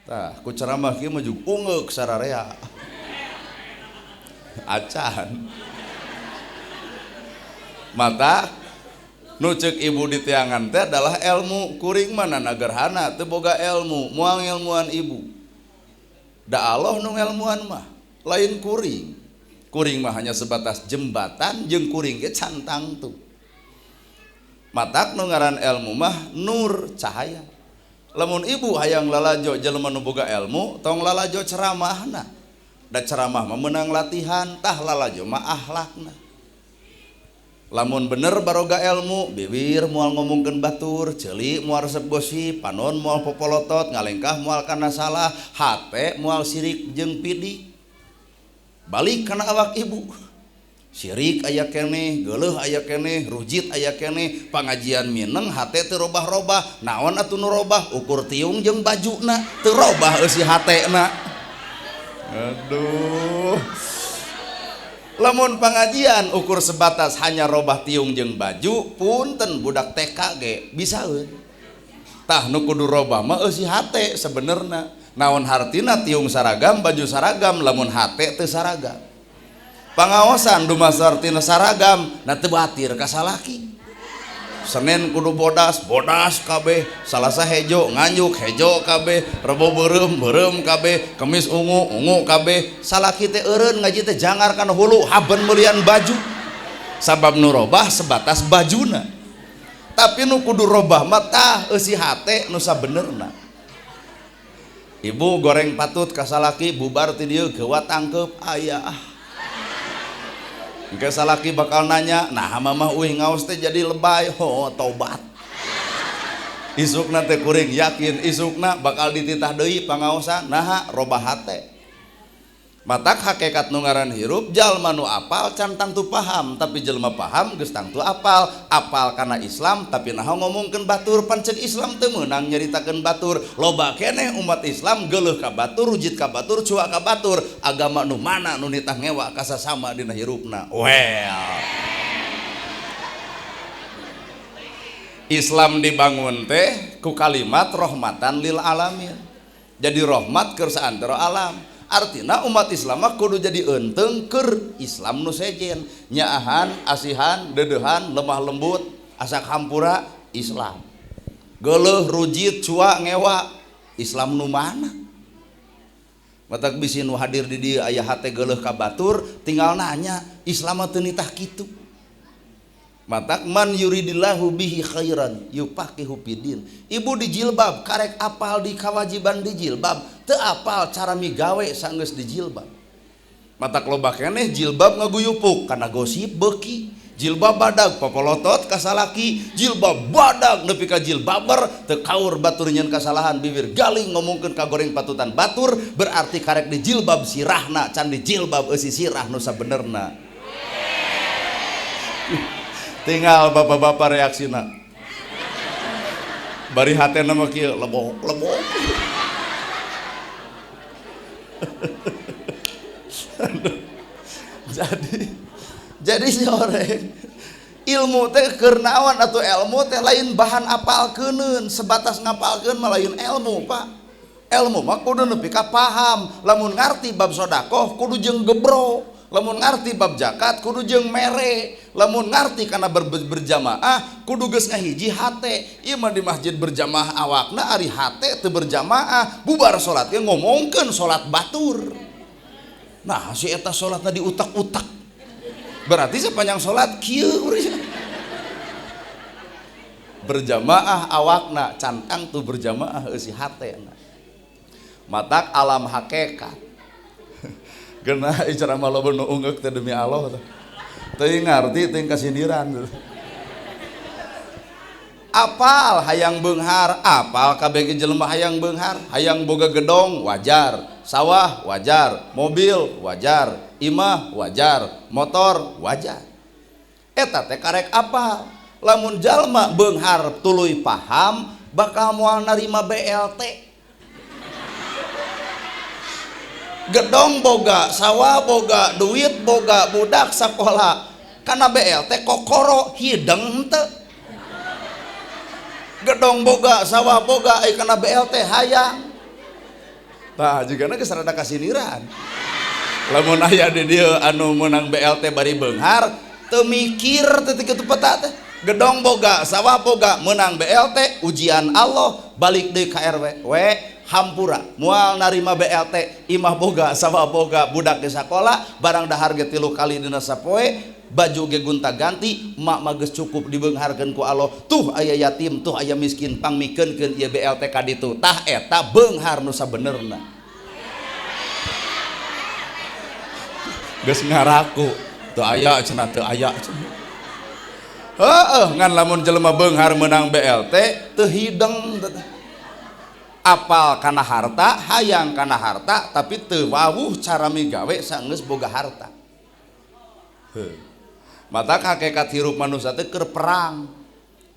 Tah ku ceramah kieu mah jug ungeuk sararea acan mata nu ceuk ibu di tiangan teh adalah ilmu kuring mana nagerhana teu boga ilmu moal ngilmuan ibu da Allah nu ngilmuan mah lain kuring mah hanya sebatas jembatan jeung kuring ge cantang tuh matak nu ngaran ilmu mah nur cahaya lamun ibu hayang lalajo jelema nu boga ilmu tong lalajo ceramahna da ceramah mah meunang latihan tah lalajo mah akhlakna lamun bener baroga ilmu bibir moal ngomongkeun batur ceuli moal resep gosip panon moal popolotot ngalengkah moal kana salah hate moal sirik jeung pidik balik kana awak ibu sirik aya keneh geuleuh aya keneh rujit aya keneh pangajian mineng hate teu robah-robah naon atuh nu robah ukur tiung jeung bajuna teu robah eusi hatena aduh lamun pangajian ukur sebatas hanya robah tiung jeung baju punten budak TK ge bisaeun tah nu kudu robah mah eusi hate sebenarna naon hartina tiung saragam baju saragam lamun hate teu saragam pangaosan dumasar tina saragam na teu batir ka salaki Senin kudu bodas kabeh Salasa hejo nganyuk hejo kabeh Rebo beureum kabeh Kemis ungu kabeh salaki teh eureun ngaji teh jangar kana hulu haben meulian baju sabab nu robah sebatas bajuna tapi nu kudu robah mah tah eusi hate nu sabenerna ibu goreng patut ka salaki bubar ti dieu geuwat tangkep aya engke salaki bakal nanya nah mamah uih ngaos teh jadi lebay tobat isukna teh kuring yakin isukna bakal dititah deui pangaosan naha robah hate matak hakikat nu ngaran hirup jalma nu apal can tangtu paham tapi jelma paham geus tangtu apal kana Islam tapi naha ngomongkeun batur pan ceuk Islam teu meunang nyaritakeun batur loba keneh umat Islam geuleuh ka batur rujit ka batur cuak ka batur agama nu mana nu nitah ngewa ka sasama dina hirupna Islam dibangun teh ku kalimat rahmatan lil alamin jadi rahmat keur saantara alam artina umat Islam mah kudu jadi eunteng keur Islam nu sejen nyaahan asihan dedeuhan lemah lembut asak hampura Islam geuleuh rujit cua ngewa Islam nu mana matak bisi nu hadir di dieu aya hate geuleuh ka batur tinggal nanya Islam teu nitah kitu matak man yuridillahu bihi khairan yufaqihu fiddin ibu di jilbab karek apal di kewajiban di jilbab teu apal cara migawe sanggeus di jilbab matak loba keneh jilbab ngaguyupuk kana gosip beuki jilbab badag popolotot ka salaki jilbab badag nepi ka jilbaber teu kaur batur nyeun kasalahan bibir galing ngomongkeun ka goreng patutan batur berarti karek di jilbab sirahna can di jilbab eusi sirah nu sabenerna tinggal bapak-bapak reaksina bari hatena mah kieu lebok jadi si oreng ilmu teh keur naon atuh ilmu teh lain bahan apalkeuneun sebatas ngapalkeun mah lain ilmu Pak ilmu mah kudu nepi ka paham lamun ngarti bab sedekah kudu jeung gebro lamun ngarti bab zakat kudu jeung mere lamun ngarti kana berjamaah kudu geus ngahiji hate ieu mah di masjid berjamaah awakna ari hate teu berjamaah bubar salat ge ngomongkeun salat batur nah si eta salatna diutak-utak berarti sepanjang salat kieu berjamaah awakna cantang tu berjamaah eusi hatena matak alam hakikat kena ceramah loba nu ungeuk teh demi Allah teuing ngarti teuing kasindiran apal hayang beunghar apal kabeh jelema hayang beunghar hayang boga gedong wajar sawah wajar mobil wajar imah wajar motor wajar eta teh karek apal lamun jalma beunghar tuluy paham bakal moal narima BLT gedong boga, sawah boga, duit boga, budak sakola karena BLT kokoro hideng henteu gedong boga, sawah boga karena BLT hayang Tah juga geus rada kasiniran. Lamun aya di dieu anu meunang BLT bari beunghar teu mikir teh kitu peta teh. Gedong boga, sawah boga, menang BLT, ujian Allah, balik deui ka RW. Hampura moal narima BLT, imah boga, sawah boga, budak di sakola, barang dahar ge 3 kali dina sapoe, baju ge gonta-ganti, mak mah geus cukup dibeungharkeun ku Allah. Tuh aya yatim, tuh aya miskin, pangmikeunkeun ieu BLT ka ditu. Tah eta beunghar nu sabenerna. Geus ngaraku, teu aya cenah teu aya cenah. Ngan lamun jelema beunghar menang BLT teu hideng. Apal kana harta, hayang kana harta, tapi teu wawuh cara migawe saenggeus boga harta. Mata hakikat hirup manusia teh keur perang.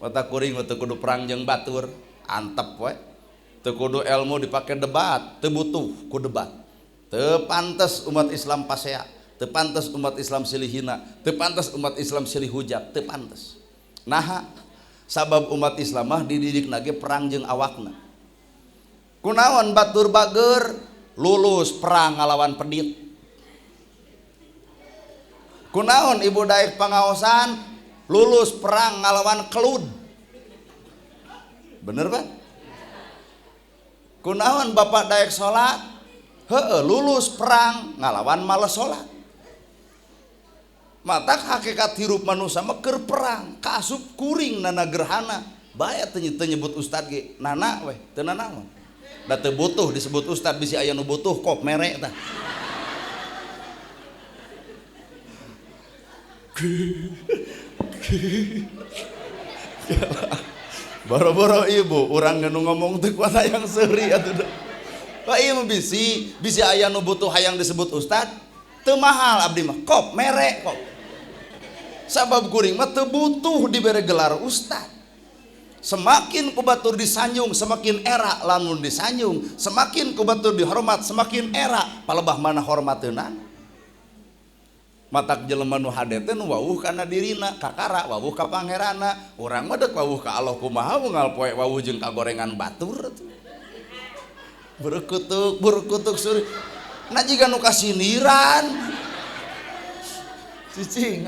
Mata kuring teu kudu perang jeung batur, antep we. Teu kudu ilmu dipake debat, teu butuh ku debat. Teu pantes umat Islam pasea, teu pantes umat Islam silih hina, teu pantes umat Islam silih hujat, teu pantes. Nah, sabab umat Islam mah dididik nage perang jeung awakna. Kunaon batur bager lulus perang ngalawan pedit. Kunaon ibu daek pangaosan lulus perang ngalawan kelud. Bener Pak? Kunaon bapak daek salat lulus perang ngalawan males salat. Mata hakikat hirup manusia mah keur perang kaasup kuring nana gerhana bae teu nyebut ustad ge nana weh teu nanaon da teu butuh disebut ustad bisi aya nu butuh kop mere tah. Boro-boro ibu urang nu ngomong teu kuat hayang seuri atuh da ieu mah bisi aya nu butuh hayang disebut ustad teu mahal abdi mah kop mere kop. Sabab kuring mah teu butuh dibere gelar ustad. Semakin ku batur disanjung semakin era lamun disanjung, semakin ku batur dihormat semakin era palebah mana hormateunana. Matak jelema nu hade teh nu wawuh kana dirina, kakara wawuh ka pangeranna. Urang mah deuk wawuh ka Allah kumaha moal poe wawuh jeung kagorengan batur. Berkutuk suri. Na jiga nu kasiniran. Cicing.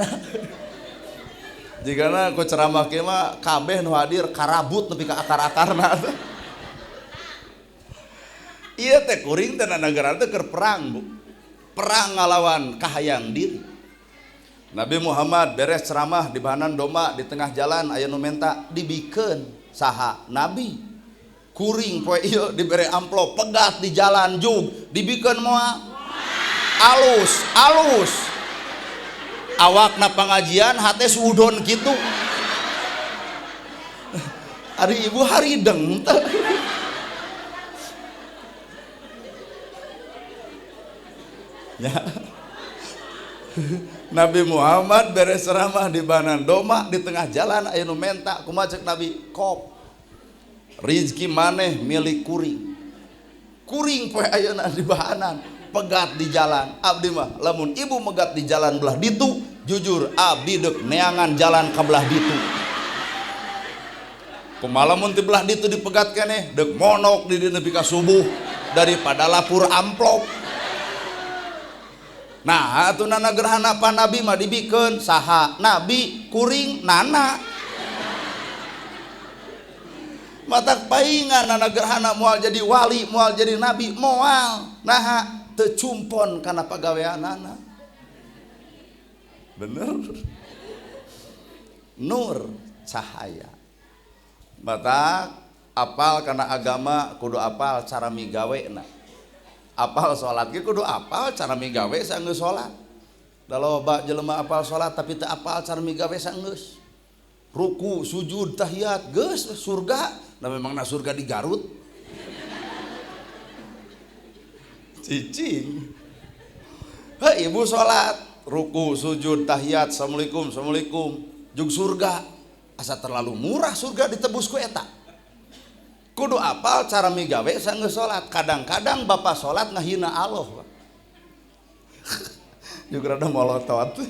Jigana ku ceramah kieu mah kabeh nu hadir karabut nepi ka akar-akarna. Ieu teh kuring teh nagara teh keur perang, Bu. Perang ngalawan kahayang diri. Nabi Muhammad beres ceramah di bahanan domba di tengah jalan aya nu menta dibikeun saha nabi. Kuring poe ieu dibere amplop pegat di jalan jug dibikeun moal alus. Awakna pangajian hate sudon gitu. Ari ibu harideng teh. Ya. Nabi Muhammad beres ceramah di banan domba di tengah jalan aya nu menta kumaha ceuk Nabi kop. Rizki maneh milik kuring. Kuring poe ayeuna di bahanan pegat di jalan abdi mah lamun ibu megat di jalan belah ditu jujur abdi deuk neangan jalan ka belah ditu. Kumaha lamun ti belah ditu dipegat keneh deuk monok di dieu nepi ka subuh daripada lapur amplop. Nah atuh nana gerhana pa nabi mah dibikeun saha nabi kuring nana. Matak paingan nana gerhana moal jadi wali moal jadi nabi moal nah teu cumpon kana pagaweanana. Bener. Nur cahaya. Batak apal kana agama kudu apal cara migawena. Apal salat ge kudu apal cara migawe saenggeus salat. Da loba jelema apal salat tapi teu apal cara migawe saenggeus. Ruku, sujud, tahiyat, geus surga. Da memangna surga di Garut. Cicing. Hei ibu sholat ruku sujud tahiyat assalamualaikum jug surga asa terlalu murah surga ditebus ku eta. Kudu apal cara migawe saenggeus sholat. Kadang-kadang bapak sholat ngahina Allah. Juga rada molotot.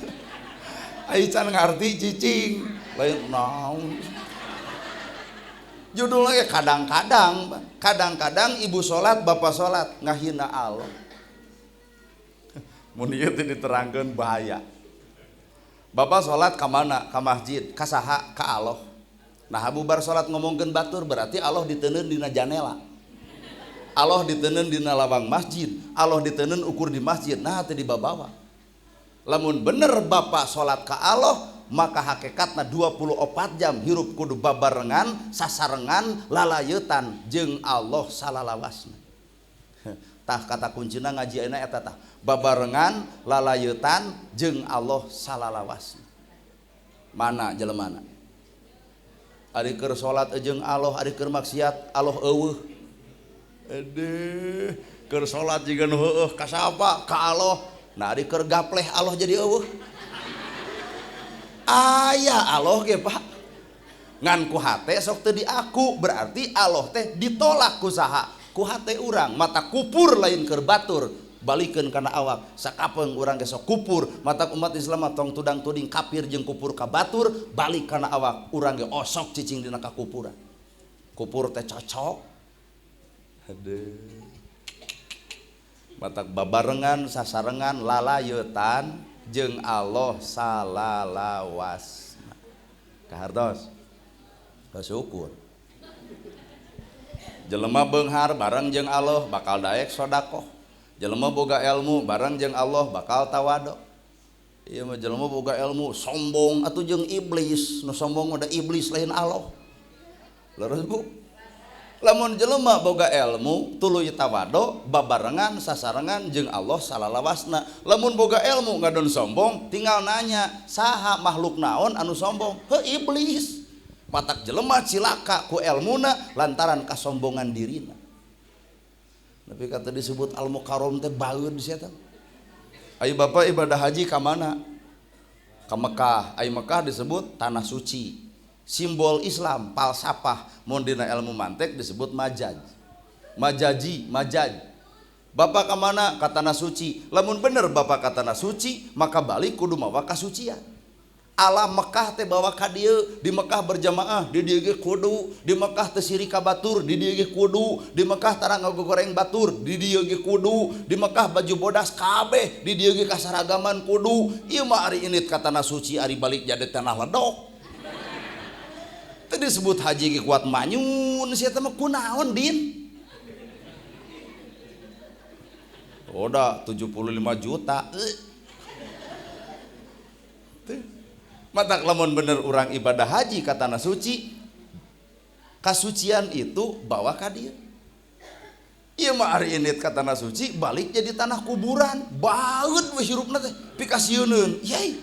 Ai can ngarti cicing lain naon. Judulnya kadang-kadang ibu sholat bapak sholat ngahina Allah. Mun ieu teh diterangkeun bahaya. Bapak sholat ka mana? Ka masjid, ka saha? Ka Allah. Nah bubar sholat ngomongkeun batur berarti Allah diteuneun dina janela. Allah diteuneun dina lawang masjid, Allah diteuneun ukur di masjid. Nah teu dibabawa. Lamun bener bapak sholat ka Allah, maka hakikatna 24 jam hirup kudu babarengan, sasarengan, lalayeutan jeung Allah salalawasna. Tah kata kuncina ngaji ayeuna eta tah. Babarengan, lalayeutan jeung Allah salalawasna. Mana jelemana? Ari keur salat jeung Allah, ari keur maksiat Allah eueuh. Aduh, keur salat jiga nu heueuh ka sapa? Ka Allah. Nah ari keur gapleh Allah jadi eueuh. Aya Allah ge Pak. Ngan ku hate sok teu diaku, berarti Allah teh ditolak ku saha? Ku hate urang. Mata kupur lain keur batur. Balikeun kana awak sakapeung urang ge sok kupur mata umat Islam tong tudang tuding kafir jeung kupur ka batur balik kana awak urang ge osok cicing dina kakupuran kupur teh cocok aduh mata babarengan sasarengan lalayeutan jeung Allah salalawasna kahartos syukur jelema beunghar bareng jeung Allah bakal daek sedekah. Jelema boga ilmu bareng jeung Allah bakal tawado. Ieu mah jelema boga ilmu sombong atuh jeung iblis, nu sombong udah iblis lain Allah. Leres Bu. Lamun jelema boga ilmu tuluy tawado babarengan sasarengan jeung Allah salalawasna. Lamun boga ilmu ngadon sombong tinggal nanya, saha makhluk naon anu sombong? Heuh iblis. Matak jelema cilaka ku ilmuna lantaran kasombongan dirina. Tapi kata disebut al-mukarram teh baeud sia teh. Ayo Bapak ibadah haji ka mana? Ka Mekah. Ayo Mekah disebut tanah suci. Simbol Islam, falsafah, mun dina ilmu mantek disebut majaj. Majaj. Bapak ka mana? Ka tanah suci. Lamun bener Bapak ka tanah suci, maka balik kudu mawa kasucian. Alam Mekah teh bawa ka dieu, di Mekah berjamaah, di dieu ge kudu, di Mekah teh siri ka batur, di dieu ge kudu, di Mekah tara ngagoreng batur, di dieu ge kudu, di Mekah baju bodas kabeh, di dieu ge kasaragaman kudu. Ieu mah ari init ka tanah suci, ari balik jadi tanah ledok. Teu disebut haji ge kuat manyun, sia teh mah kunaon din? Oda 75 juta. Matak lamun bener orang ibadah haji ka tanah suci, kasucian itu bawa ka dieu. Ieu mah ari init ka tanah suci balik jadi tanah kuburan, baeud we hirupna teh pikasieun. Yai.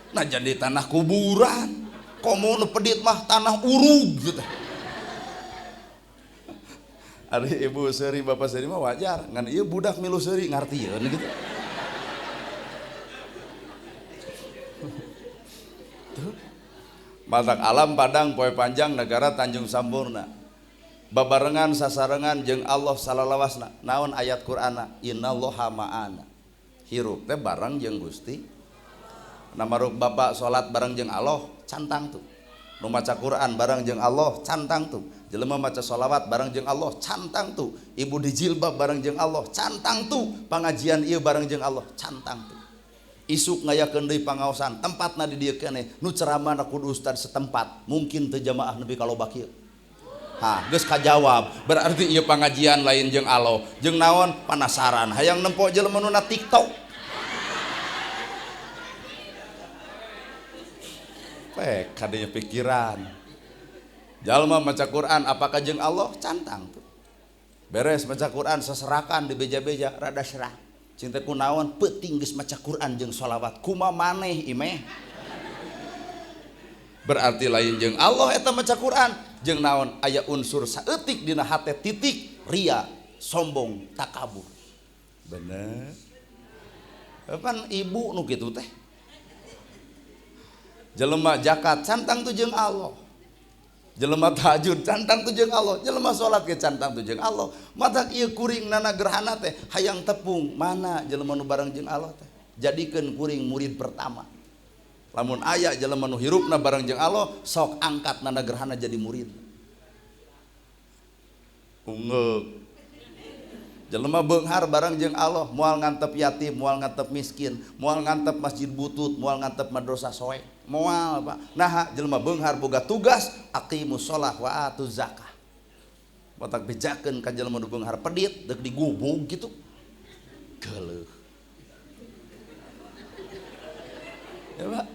Nah jadi tanah kuburan. Komo nu pedit mah tanah urug gitu. Ari ibu seuri bapak seuri mah wajar, ngan ieu budak milu seuri ngartieun gitu. Matak alam padang poe panjang negara Tanjung Sampurna babarengan sasarengan jeung Allah salalawasna. Naon ayat Qur'ana? Innallaha ma'ana. Hirup teh bareng jeung Gusti. Namaruk bapak salat bareng jeung Allah cantang tuh. Nu maca Qur'an bareng jeung Allah cantang tuh. Jelema maca sholawat bareng jeung Allah cantang tuh. Ibu dijilbab bareng jeung Allah cantang tuh. Pangajian ieu bareng jeung Allah cantang tuh. Isuk ngayakeun deui pangaosan tempatna di dieu keneh nu ceramahna kudu ustad setempat mungkin teu jamaah nepi ka loba kieu. Hah geus kajawab berarti ieu pangajian lain jeung Allah jeung naon panasaran hayang nempo jelema nu na TikTok. Pek kadinya pikiran. Jalma maca Quran apakah jeung Allah cantang tuh. Beres maca Quran seserakan di beja-beja rada serah. Cinta kunaon peuting geus maca Quran jeung sholawat kumaha maneh imeh berarti lain jeung Allah eta maca Quran jeung naon aya unsur saeutik dina hate titik ria sombong takabur bener pan ibu nu kitu teh jelema zakat cantang tu jeung Allah jelema tahajud cantang tu jeung Allah, jelema salat ge cantang tu jeung Allah. Matak ieu kuring nana gerhana teh hayang tepung, mana jelema nu bareng jeung Allah teh. Jadikeun kuring murid pertama. Lamun aya jelema nu hirupna bareng jeung Allah sok angkat nana gerhana jadi murid. Unggeuk. Jelema beunghar bareng jeung Allah moal ngantep yatim, moal ngantep miskin, moal ngantep masjid butut, moal ngantep madrasah soek. Moal Pak. Nah, jelema beunghar boga tugas aqimus shalah wa atuz zakah. Botak bejakeun ka jelema nu beunghar pedit deuk digubug kitu. Geuleuh. Ya Pak.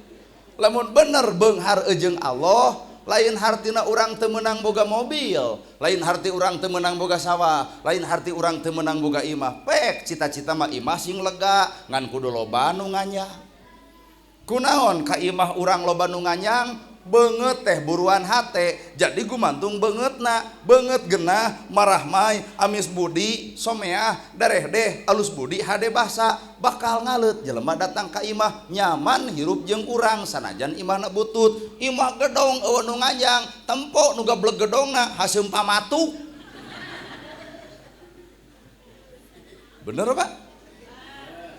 Lamun bener beunghar jeung Allah, lain hartina urang teu meunang boga mobil, lain harti urang teu meunang boga sawah, lain harti urang teu meunang boga imah. Pek cita-cita mah imah sing lega ngan kudu loba nu nganyang. Kunaon ka imah urang loba nu nganyang? Beungeut teh buruan hate, jadi gumantung beungeutna, beungeut genah marahmai amis budi someah dareh deh alus budi hade basa bakal ngaleut jelema datang ka imah nyaman hirup jeung urang sanajan imahna butut, imah gedong eueuh nu nganyang tempo nu gableg gedongna haseum pamatu. Bener Pak?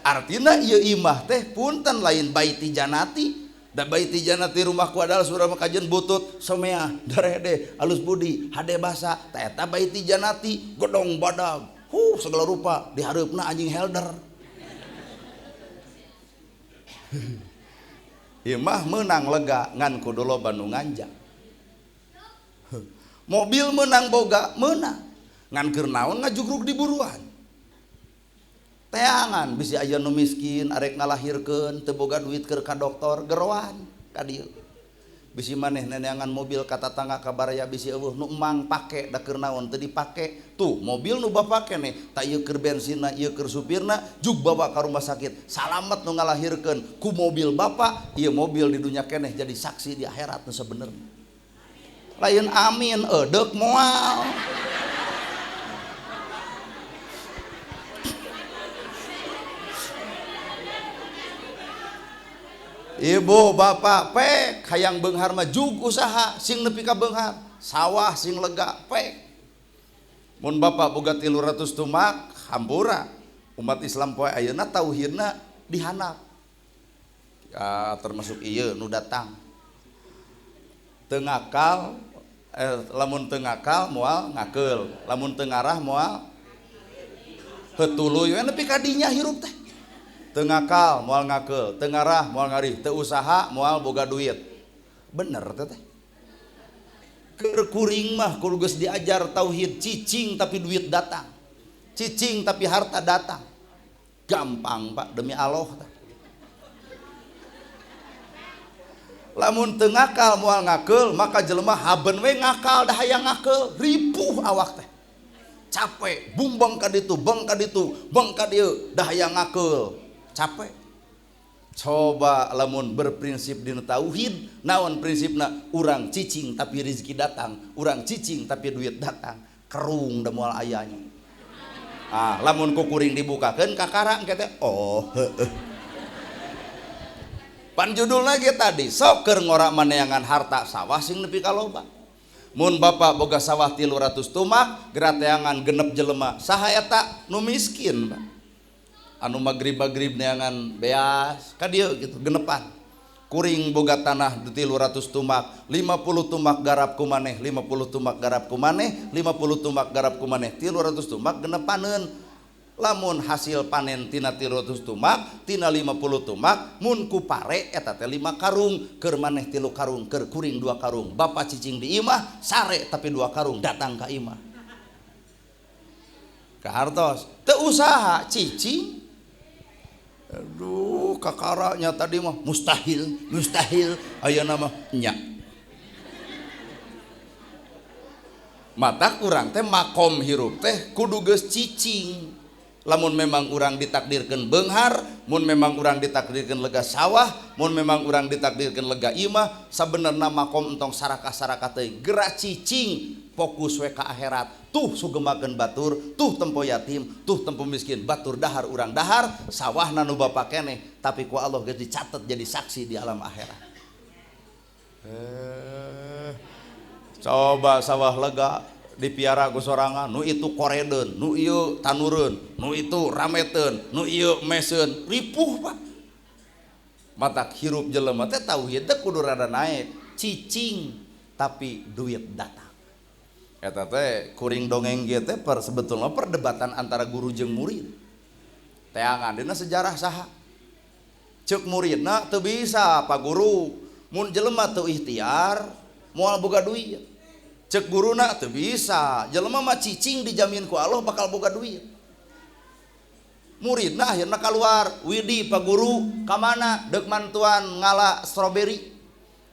Artina ieu imah teh punten lain baiti janati. Da baiti janati rumahku adalah surah makajen butut someah darede alus budi hade basa ta eta baiti janati godong badag segala rupa dihareupna anjing helder. Imah meunang lega ngan kudu loba nu nganjang. Mobil meunang boga meunang ngan keur naon ngajugrug di buruan. Teangan bisi aya nu miskin arek ngalahirkeun teu boga duit keur ka dokter geroan ka dieu. Bisi maneh neneangan mobil ka tatangga ka baraya bisi eueuh nu emang pake da keur naon teu dipake. Tuh mobil nu bapak keneh ta ieu keur bensinna ieu keur supirna jug bawa ka rumah sakit. Salamet nu ngalahirkeun ku mobil bapak, ieu mobil di dunya keneh jadi saksi di akhirat nu sabenerna. Lain amin eudeup moal. Ibu bapak pek hayang beunghar mah jug usaha sing nepi ka beunghar sawah sing lega pek. Mun bapak boga 300 tumak hampura umat Islam poe ayeuna tauhidna dihanap. Ya termasuk ieu nu datang. Teu ngakal lamun teu ngakal moal ngakeul, lamun teu ngarah moal heutuluy we nepi ka dinya hirup teh. Teu ngakal moal ngakeul, teu ngarah moal ngarih, teu usaha moal boga duit. Bener teh. Keur kuring mah kudu geus diajar tauhid cicing tapi duit datang. Cicing tapi harta datang. Gampang Pak demi Allah teh. Lamun teu ngakal moal ngakeul maka jelema haben we ngakal dah hayang ngakeul, ripuh awak teh. Capek, bumbang ka ditu, bang ka ditu, bang ka dieu, dah hayang ngakeul. Capek. Coba lamun berprinsip dina tauhid, naon prinsipna? Urang cicing tapi rezeki datang, urang cicing tapi duit datang. Kerung da moal ayanya. Ah, lamun ku kuring dibukakeun ka karang kete, oh heueuh. Pan judulna ge tadi, sok keur ngora maneangan harta sawah sing nepi ka loba. Mun bapak boga sawah 300 tumak, gerateangan genep jelema. Saha eta nu miskin, Pak? Anu magrib-magrib neangan beas ka dieu gitu genepan. Kuring boga tanah 300 tumak, 50 tumak garap ku maneh, 50 tumak garap ku maneh, 50 tumak garap ku maneh, 300 tumak genepaneun. Lamun hasil panen tina 300 tumak, tina 50 tumak, mun ku pare eta teh 5 karung, keur maneh 3 karung, keur kuring 2 karung. Bapak cicing di imah, sare tapi 2 karung datang ka imah. Ka hartos, teu usaha cicing. Aduh, kakaranya tadi mah mustahil, ayeuna mah nya. Mata urang teh makom hirup teh kudu geus cicing. Lamun memang urang ditakdirkeun beunghar, mun memang urang ditakdirkeun lega sawah, mun memang urang ditakdirkeun lega imah, sabenerna makom entong sarakah-sarakah teh gerak cicing, fokus we ka akhirat. Tuh sugemakeun batur, tuh tempo yatim, tuh tempo miskin, batur dahar urang dahar, sawahna nu bapak keneh, tapi ku Allah geus dicatet jadi saksi di alam akhirat. Coba sawah lega dipiara ku sorangan, nu itu koredeun, nu ieu tanureun, nu itu rameteun, nu ieu meseun, ripuh Pak. Matak hirup jelema teh tauhid teh kudu rada naik, cicing tapi duit datang. Eta teh kuring dongeng ge teh sebetulna perdebatan antara guru jeung murid. Teangan dina sejarah saha? Ceuk muridna teu bisa Pak Guru, mun jelema teu ikhtiar moal boga duit. Ceuk guruna teu bisa, jelema mah cicing dijamin ku Allah bakal boga duit. Muridna akhirna keluar, Widi Pak Guru ka mana? Deuk mantuan ngala stroberi.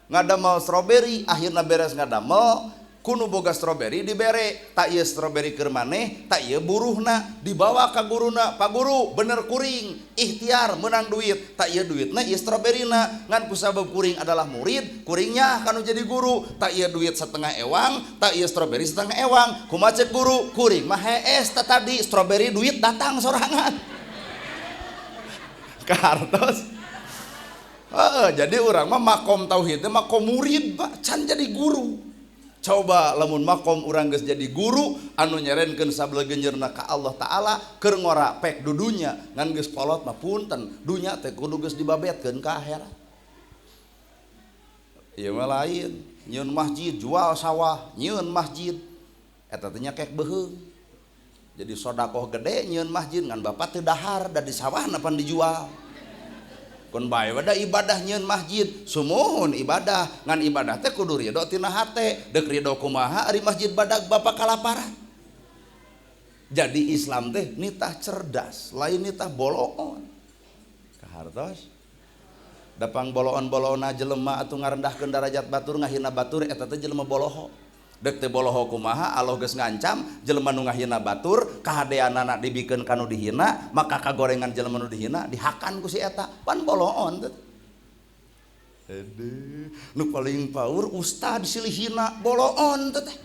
Ngadamel stroberi, akhirna beres ngadamel, kuno boga stroberi dibere, tak ieu stroberi keur maneh, tak ieu buruhna dibawa ka guruna, Pak Guru bener kuring ikhtiar menang duit, tak ieu duitna ieu stroberina, ngan kusabab kuring adalah murid, kuringnya kanu jadi guru, tak ieu duit setengah ewang, tak ieu stroberi setengah ewang, kumaha ceuk guru, kuring mah hees tadi stroberi duit datang sorangan. Kartos. Jadi orang mah makom tauhid teh makom murid Pak, can jadi guru. Coba lamun makom urang geus jadi guru anu nyerenkeun sablegenjeurna ka Allah taala keur ngora pek dudunya ngan geus kolot mah punten dunya teh kudu geus dibabetkeun ka akhirat. Ieu mah lain, nyieun masjid jual sawah, nyieun masjid eta teh nya kek beuheung. Jadi sodakoh gede nyieun masjid ngan bapak teu dahar da di sawahna pan dijual. Kun bae wada ibadah nyieun masjid, sumuhun ibadah, ngan ibadah teh kudu ridho tina hate, deuk ridho kumaha ari masjid badag bapak kalaparan. Jadi Islam teh nitah cerdas, lain nitah boloon. Kahartos. Dapang boloon-boloona jelema atuh ngarendahkeun derajat batur ngahina batur eta teh jelema boloho. Deuk teh boloho kumaha Allah geus ngancam jelema nu ngahina batur kahadeanana dibikeun kanu dihina maka kagorengan jelema nu dihina dihakan ku si eta pan boloon teh. Nu paling paur ustad silih hina boloon teh.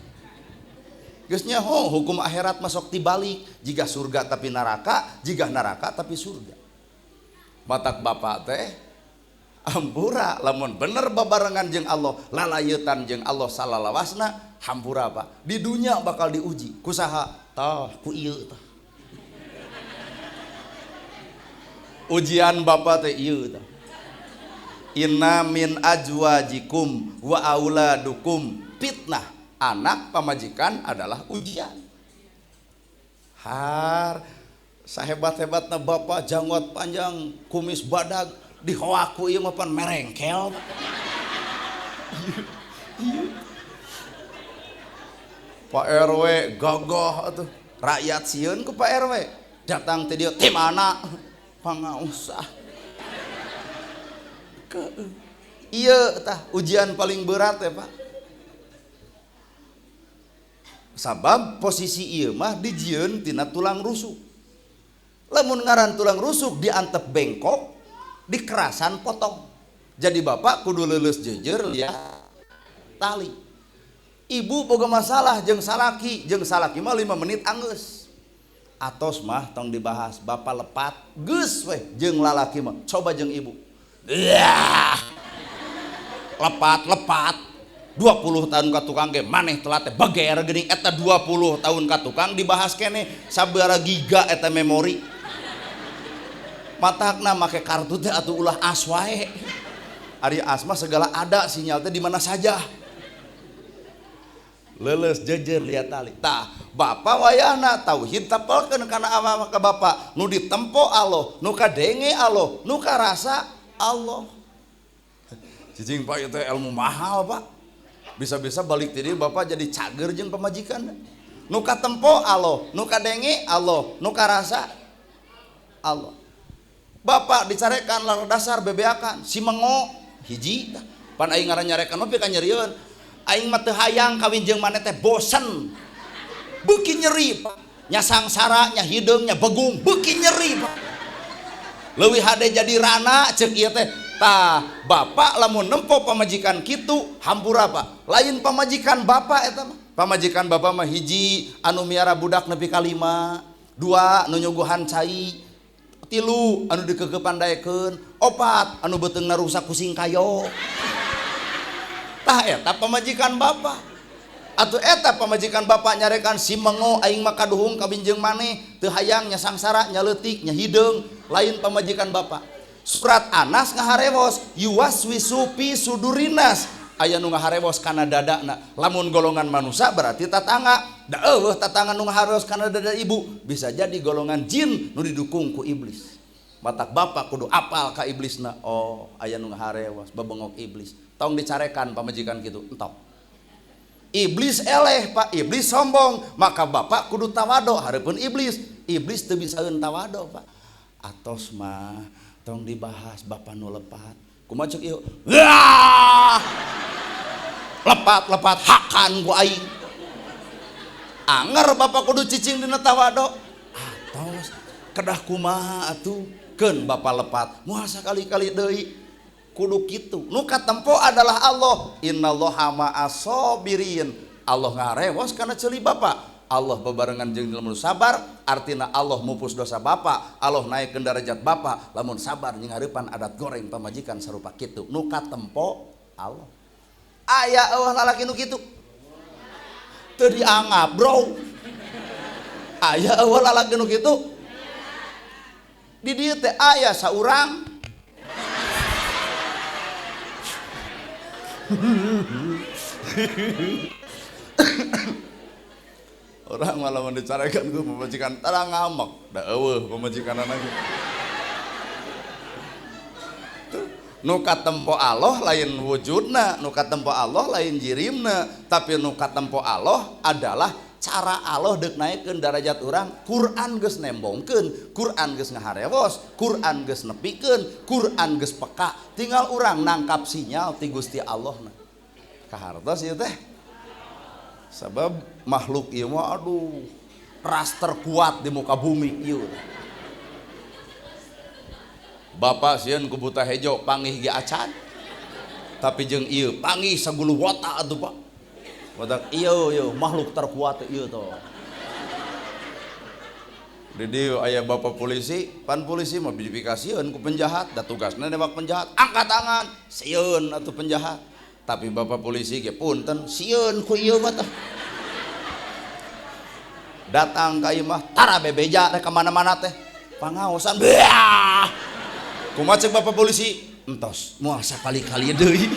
Geus nya hukum akhirat masuk tibalik jiga surga tapi neraka, jiga neraka tapi surga. Matak bapak teh hampura lamun bener babarengan jeung Allah lalayeutan jeung Allah salalawasna hampura Pak di dunia bakal diuji kusaha tah ku ieu tah ujian bapak teh ieu tah inna min ajwajikum wa auladukum fitnah anak pamajikan adalah ujian har sahebat-hebatna bapak janggot panjang kumis badag dihoaku ieu mah pan merengkel Pak RW gagah atuh rakyat sieun ku Pak RW datang teh dieu ti mana pangausah ieu tah ujian paling berat ya Pak sabab posisi ieu mah dijieun tina tulang rusuk lamun ngaran tulang rusuk diantep bengkok dikerasan potong jadi bapak kudu leuleus jejer lihat tali ibu boga masalah jeung salaki mah 5 menit anggeus atos mah tong dibahas bapak lepat geus weh jeung lalaki mah coba jeung ibu lepat 20 tahun ka tukang ge maneh telat teh bager geuning eta 20 tahun ka tukang dibahas keneh sabaraha giga eta memori matakna make kartu teh atuh ulah as wae ari as mah segala ada sinyal teh di mana saja leuleus jejer lihat tali tah bapak wayahna tauhid tapelkeun kana ama ka bapak nu ditempo Allah nu kadenge Allah nu karasa Allah cicing Pak ieu teh ilmu mahal Pak bisa-bisa balik ti dieu bapak jadi cager jeung pamajikan nu katempo Allah nu kadenge Allah nu karasa Allah bapak dicarekan lar dasar bebeakan si mengo hiji pan aing ngaran nyarekan opi ka nyerieun aing mah teu hayang kawin jeung maneh teh bosen beuki nyeri Pak nya sangsara nya hideung nya begung beuki nyeri Pak leuwih hade jadi rana ceuk ieu teh tah bapak lamun nempo pamajikan kitu hampura Pak lain pamajikan bapak eta mah pamajikan bapak mah hiji anu miara budak nepi ka 5 2 nu nyuguhan cai 3 anu dikekepandaekeun 4 anu beuteungna rusak kusing kayo tah eta pamajikan bapak atuh eta pamajikan bapak nyarekan si mengo aing mah kaduhung kawin jeung maneh teu hayang nya sangsara nya leutik nya hideung lain pamajikan bapak Surat Anas ngaharewos yuwaswisu fi sudurinas, aya nu ngaharewos kana dadana. Lamun golongan manusia berarti tatangga, da eueuh tatangga nu ngaharewos kana dada ibu, bisa jadi golongan jin nu didukung ku iblis. Matak bapak kudu apal ka iblisna. Oh aya nu ngaharewos babengok iblis, tong dicarekan pamajikan kitu entok. Iblis eleh pak, iblis sombong, maka bapak kudu tawado hareupeun iblis. Iblis teu bisaeun tawado pak. Atos mah tong dibahas bapak nu lepat. Kumaha ceuk ieu? Wah! Lepat hakan ku aing. Anger bapak kudu cicing dina tawado. Atos kedah kumaha atuh? Keun bapak lepat. Moal sakali-kali deui. Kudu kitu. Nu katempo adalah Allah. Innallaha ma'as sabirin. Allah ngarewos kana ceuli bapak. Allah bebarengan jeung ilmu sabar, artina Allah mupus dosa bapak, Allah naikkeun derajat bapak lamun sabar jeung hareupan adat goreng pamajikan sarupa kitu. Nu katempo Allah. Aya eueuh lalaki nu kitu? Teu dianggap, bro. Aya eueuh lalaki nu kitu? Di dieu teh aya saurang. Orang malah mendicarekan ku pemajikan tarang ngamak, da eueuh pamajikanana ge. Nu katempo Allah lain wujudna, nu katempo Allah lain jirimna, tapi nu katempo Allah adalah cara Allah deuk naikkeun derajat urang. Quran geus nembongkeun, Quran geus ngaharewos, Quran geus nepikeun, Quran geus peka, tinggal urang nangkap sinyal ti Gusti Allahna. Kahartos ieu teh. Sabab makhluk ieu mah aduh ras terkuat di muka bumi ieu. Bapak sieun ku buta hejo pangih ge acan. Tapi jeung ieu pangih sagulu wota atuh Pak. Wadak ieu makhluk terkuat ieu to. Di dieu aya bapak polisi, pan polisi mah bidipikasieun ku penjahat, da tugasna nembak penjahat, angkat tangan, sieun atuh penjahat. Tapi bapak polisi ge punten sieun ku ieu mah tah. Datang ka ieu mah tara bebeja rek ka mana-mana teh. Pangaosan beah. Kumaha ceuk bapak polisi? Entos moal sakali-kali deui.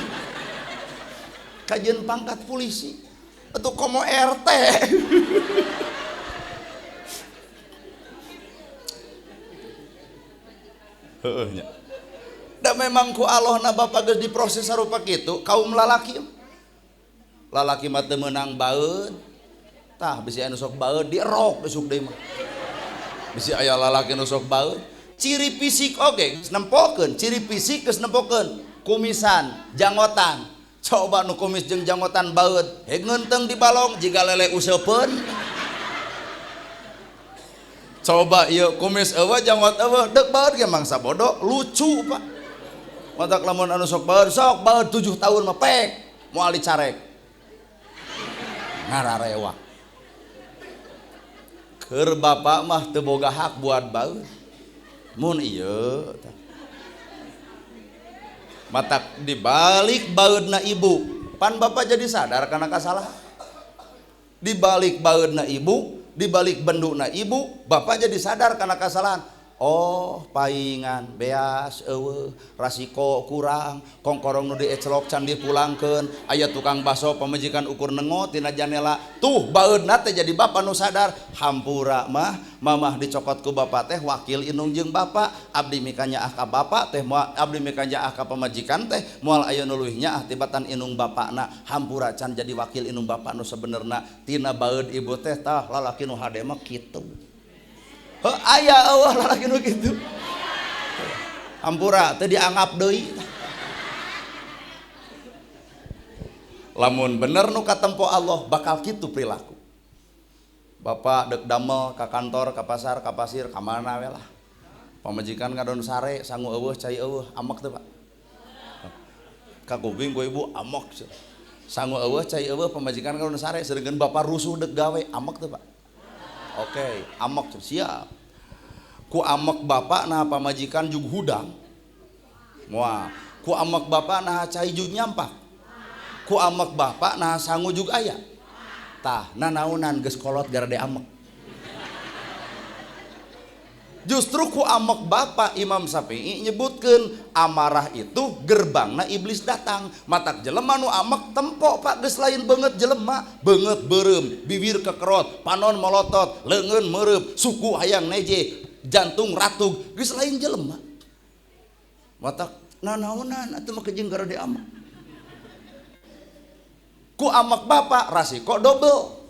Kajeun pangkat polisi. Atuh komo RT. Heueuh nya. Da memang ku Allah na bapak geus diproses sarupa kitu kaum lalaki. Lalaki mah teu meunang baeud. Tah bisi anu sok baeud dierok besuk deui mah. Bisi aya lalaki nu sok baeud. Ciri fisik oge geus nempokeun, ciri fisik geus nempokeun. Kumisan, janggotan. Coba nu kumis jeung janggotan baeud, ngeunteng di balong jiga lele useupeun. Coba ieu kumis eueuh janggot eueuh deuk baeud ge mangsa bodoh, lucu Pak. Matak lamun anu sok baeud 7 tahun mah pek moal dicarek. Ngararewa. Keur bapak mah teu boga hak buat baeud. Mun ieu matak dibalik baeudna ibu, pan bapak jadi sadar kana kasalahan. Dibalik baeudna ibu, dibalik benduna ibu, bapak jadi sadar kana kasalahan. Oh paingan beas eueuh rasiko kurang kongkorong nu dieclok can dipulangkeun aya tukang baso pamajikan ukur nengo tina janela tuh baeudna teh jadi bapak nu sadar hampura mah mamah dicokot ku bapak teh wakil inung jeung bapak abdi mikanya ah ka bapak teh moal abdi mikanya ah ka pamajikan teh moal aya nu leuwih nyaah tibatan inung bapakna hampura can jadi wakil inung bapak nu sabenerna tina baeud ibu teh tah lalaki nu hade mah kitu. Aya eueuh lalaki nu kitu. Hampura teu dianggap deui. Lamun bener nu katempo Allah bakal kitu perilaku. Bapak deuk damel ka kantor, ka pasar, ka pasir, ka mana we lah. Pamajikan ngadon sare, sangu eueuh, cai eueuh, amek teu Pak? Ka kuping ku ibu amek. Sangu eueuh, cai eueuh, pamajikan ngadon sare, seureungeun bapak rusuh deuk gawe, amek teu Pak? Oke, amek siap. Ku amek bapak nah pamajikan jug hudang. Wah, ku amek bapak nah cai jug nyampak. Ku amek bapak nah sangu jug aya. Tah, nanaonan geus kolot garade amek. Justru ku amek Bapak Imam Syafi'i nyebutkan amarah itu gerbangna iblis datang. Matak jelema nu amek tempo Pak geus lain banget jelema, banget berem, bibir kekerot, panon melotot, leungeun mereup, suku hayang neje, jantung ratug, geus lain jelema. Matak nanaonan atuh mah kejeung gara diamek. Ku amek Bapak rasiko double.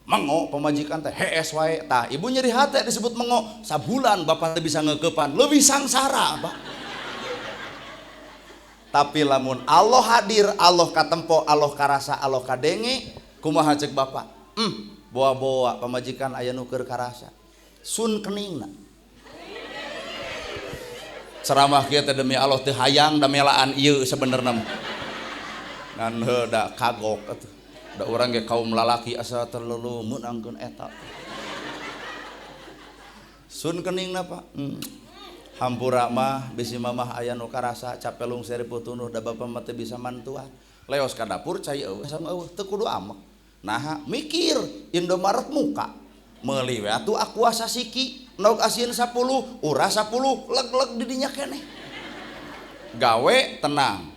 Mengo pemajikan teh hees wae tah ibu nyeri hati disebut mengo sabulan Bapak teh bisa ngekepan lebih sangsara Pak. Tapi lamun Allah hadir, Allah katempo, Allah karasa, Allah kadenge, kumaha cek Bapak? Boa-boa pemajikan aya nu keur karasa. Sun keningna. Ceramah kieu teh demi Allah teu hayang da melaan ieu sabenerna mah. Ngan heuda kagok atuh. Da urang ge kaum lalaki asa terlalu meunangkeun eta. Sun keningna Pak. Hampura mah bisi mamah aya nu karasa capelung seri putunuh da bapa mah teu bisa mantuan. Leos ka dapur cai eueuh sama eueuh teu kudu amek. Nah, mikir Indomaret muka. Meuli we atuh aqua sasiki, nauk asin 10, urah 10, leg-leg di dinya keneh. Gawe tenang.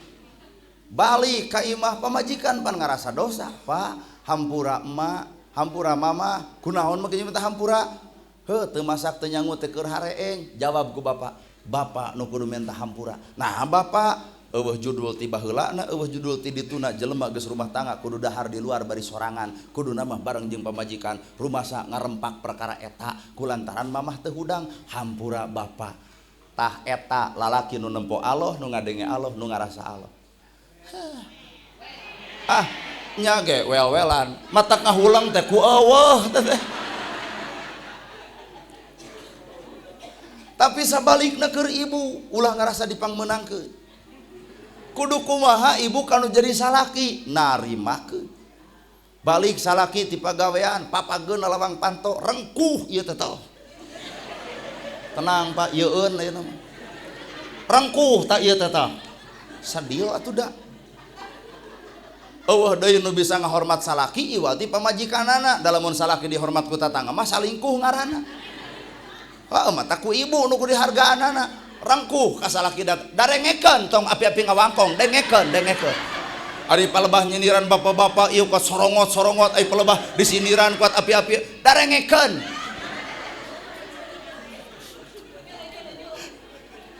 Balik ka imah pamajikan pan ngarasa dosa Pak. Hampura emak, hampura mama, kunaon mah kieu teh hampura? Heuh teu masak teu nyangu teh keur hareeng. Jawab ku Bapak, Bapak nu kudu minta hampura. Nah Bapak, eueuh judul ti baheulana, eueuh judul ti dituna jelema geus rumah tangga kudu dahar di luar bari sorangan. Kuduna mah bareng jeung pamajikan, rumasa ngarempak perkara eta kulantaran mamah teu hudang. Hampura Bapak. Tah eta lalaki nu nempo Allah, nu ngadenge Allah, nu ngarasa Allah. Nya ge wel-welan matak ngahulang teh ku eueuh teh. Tapi sabalikna keur ibu ulah ngarasa dipangmeunangkeun. Kudu kumaha ibu kanu jadi salaki narimakeun. Balik salaki ti pagawean papageun lawang panto rengkuh ieu teh tah. Tenang Pak, yeueun ayeuna mah. Rengkuh tak ieu teh tah. Sadio atuh da. Eueuh deui nu bisa ngahormat salaki iwal ti pamajikanana. Dalamun salaki dihormat ku tatangga mah salingkuh ngaranna. Heuh mata ku ibu nu kudu dihargaanana. Rangkuh ka salaki darengekeun tong api-api ngawangkong, dengekeun. Ari palebah nyindiran bapak-bapak ieu kuat sorongot ai palebah disindiran kuat api-api darengekeun.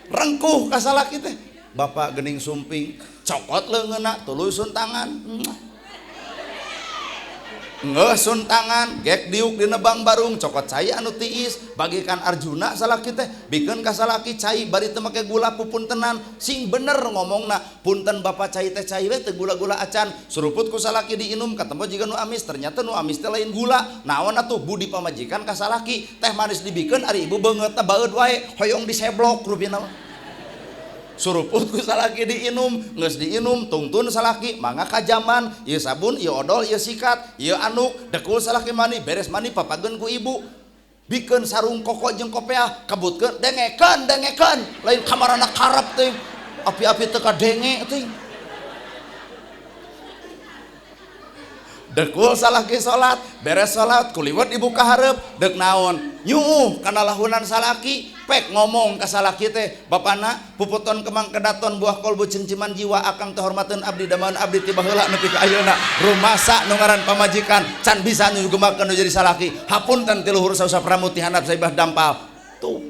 Rangkuh ka salaki teh. Bapak geuning sumping cokot leungeunna tuluy sun tangan. Ngeuh sun tangan gek diuk dina bang barung cokot cai anu tiis bagikan Arjuna salaki teh bikeun ka salaki cai bari teu make gula pupuntenan sing bener ngomongna punten Bapak cai teh cai we teu gula-gula acan suruput ku salaki diinum katempo jiga nu amis ternyata nu amis teh lain gula naon atuh budi pamajikan ka salaki teh manis dibikeun ari ibu beungeut teh baeud wae hoyong diseblok rupina suruput ku salaki diinum geus diinum tungtun salaki mangga kajaman ieu sabun ieu odol ieu sikat ieu anuk dekul salaki mani beres mani papageun ku ibu bikeun sarung koko jeung kopeah kebutkeun dengekeun lain kamarana karep teh api-api teu kadenge teh dekul salaki salat beres salat kuliwat ibu kaharep dek naon nyuuh kana lahunan salaki pek ngomong ka salaki teh bapana puputon kemang kedaton buah kolbu cinciman jiwa akang teh hormateun abdi daman abdi ti baheula nepi ka ayeuna rumasa nu ngaran pamajikan can bisa nyugemakeun nu jadi salaki hapunten ti luhur sausa pramuti handap saibah dampal tuh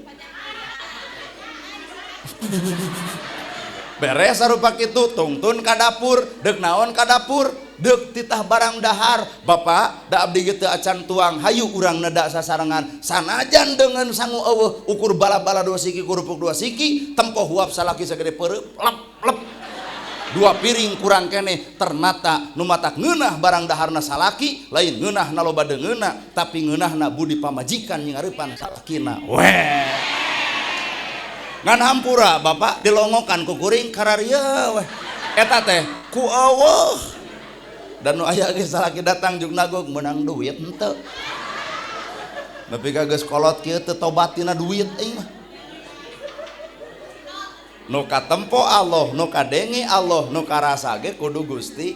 beres sarupa kitu tungtun ka dapur deuk naon ka dapur deuk titah barang dahar Bapak da abdi ge teu acan tuang hayu urang neda sasarengan sanajan dengan sangu eueuh ukur bala-bala 2 siki kurupuk 2 siki tempo huap salaki sagede peureup lep 2 piring kurang keneh ternyata nu matak ngeunah barang daharna salaki lain ngeunah na loba deungeuna tapi ngeunahna budi pamajikan nyingareupan salakina weh ngan hampura Bapak dilongokan ku kuring kararieu weh eta teh ku eueuh dan nu aya ge salaki datang jeung nagog meunang duit henteu nepi ka geus kolot kieu teu tobat tina duit euy mah nu katempo Allah nu kadenge Allah nu karasa ge kudu Gusti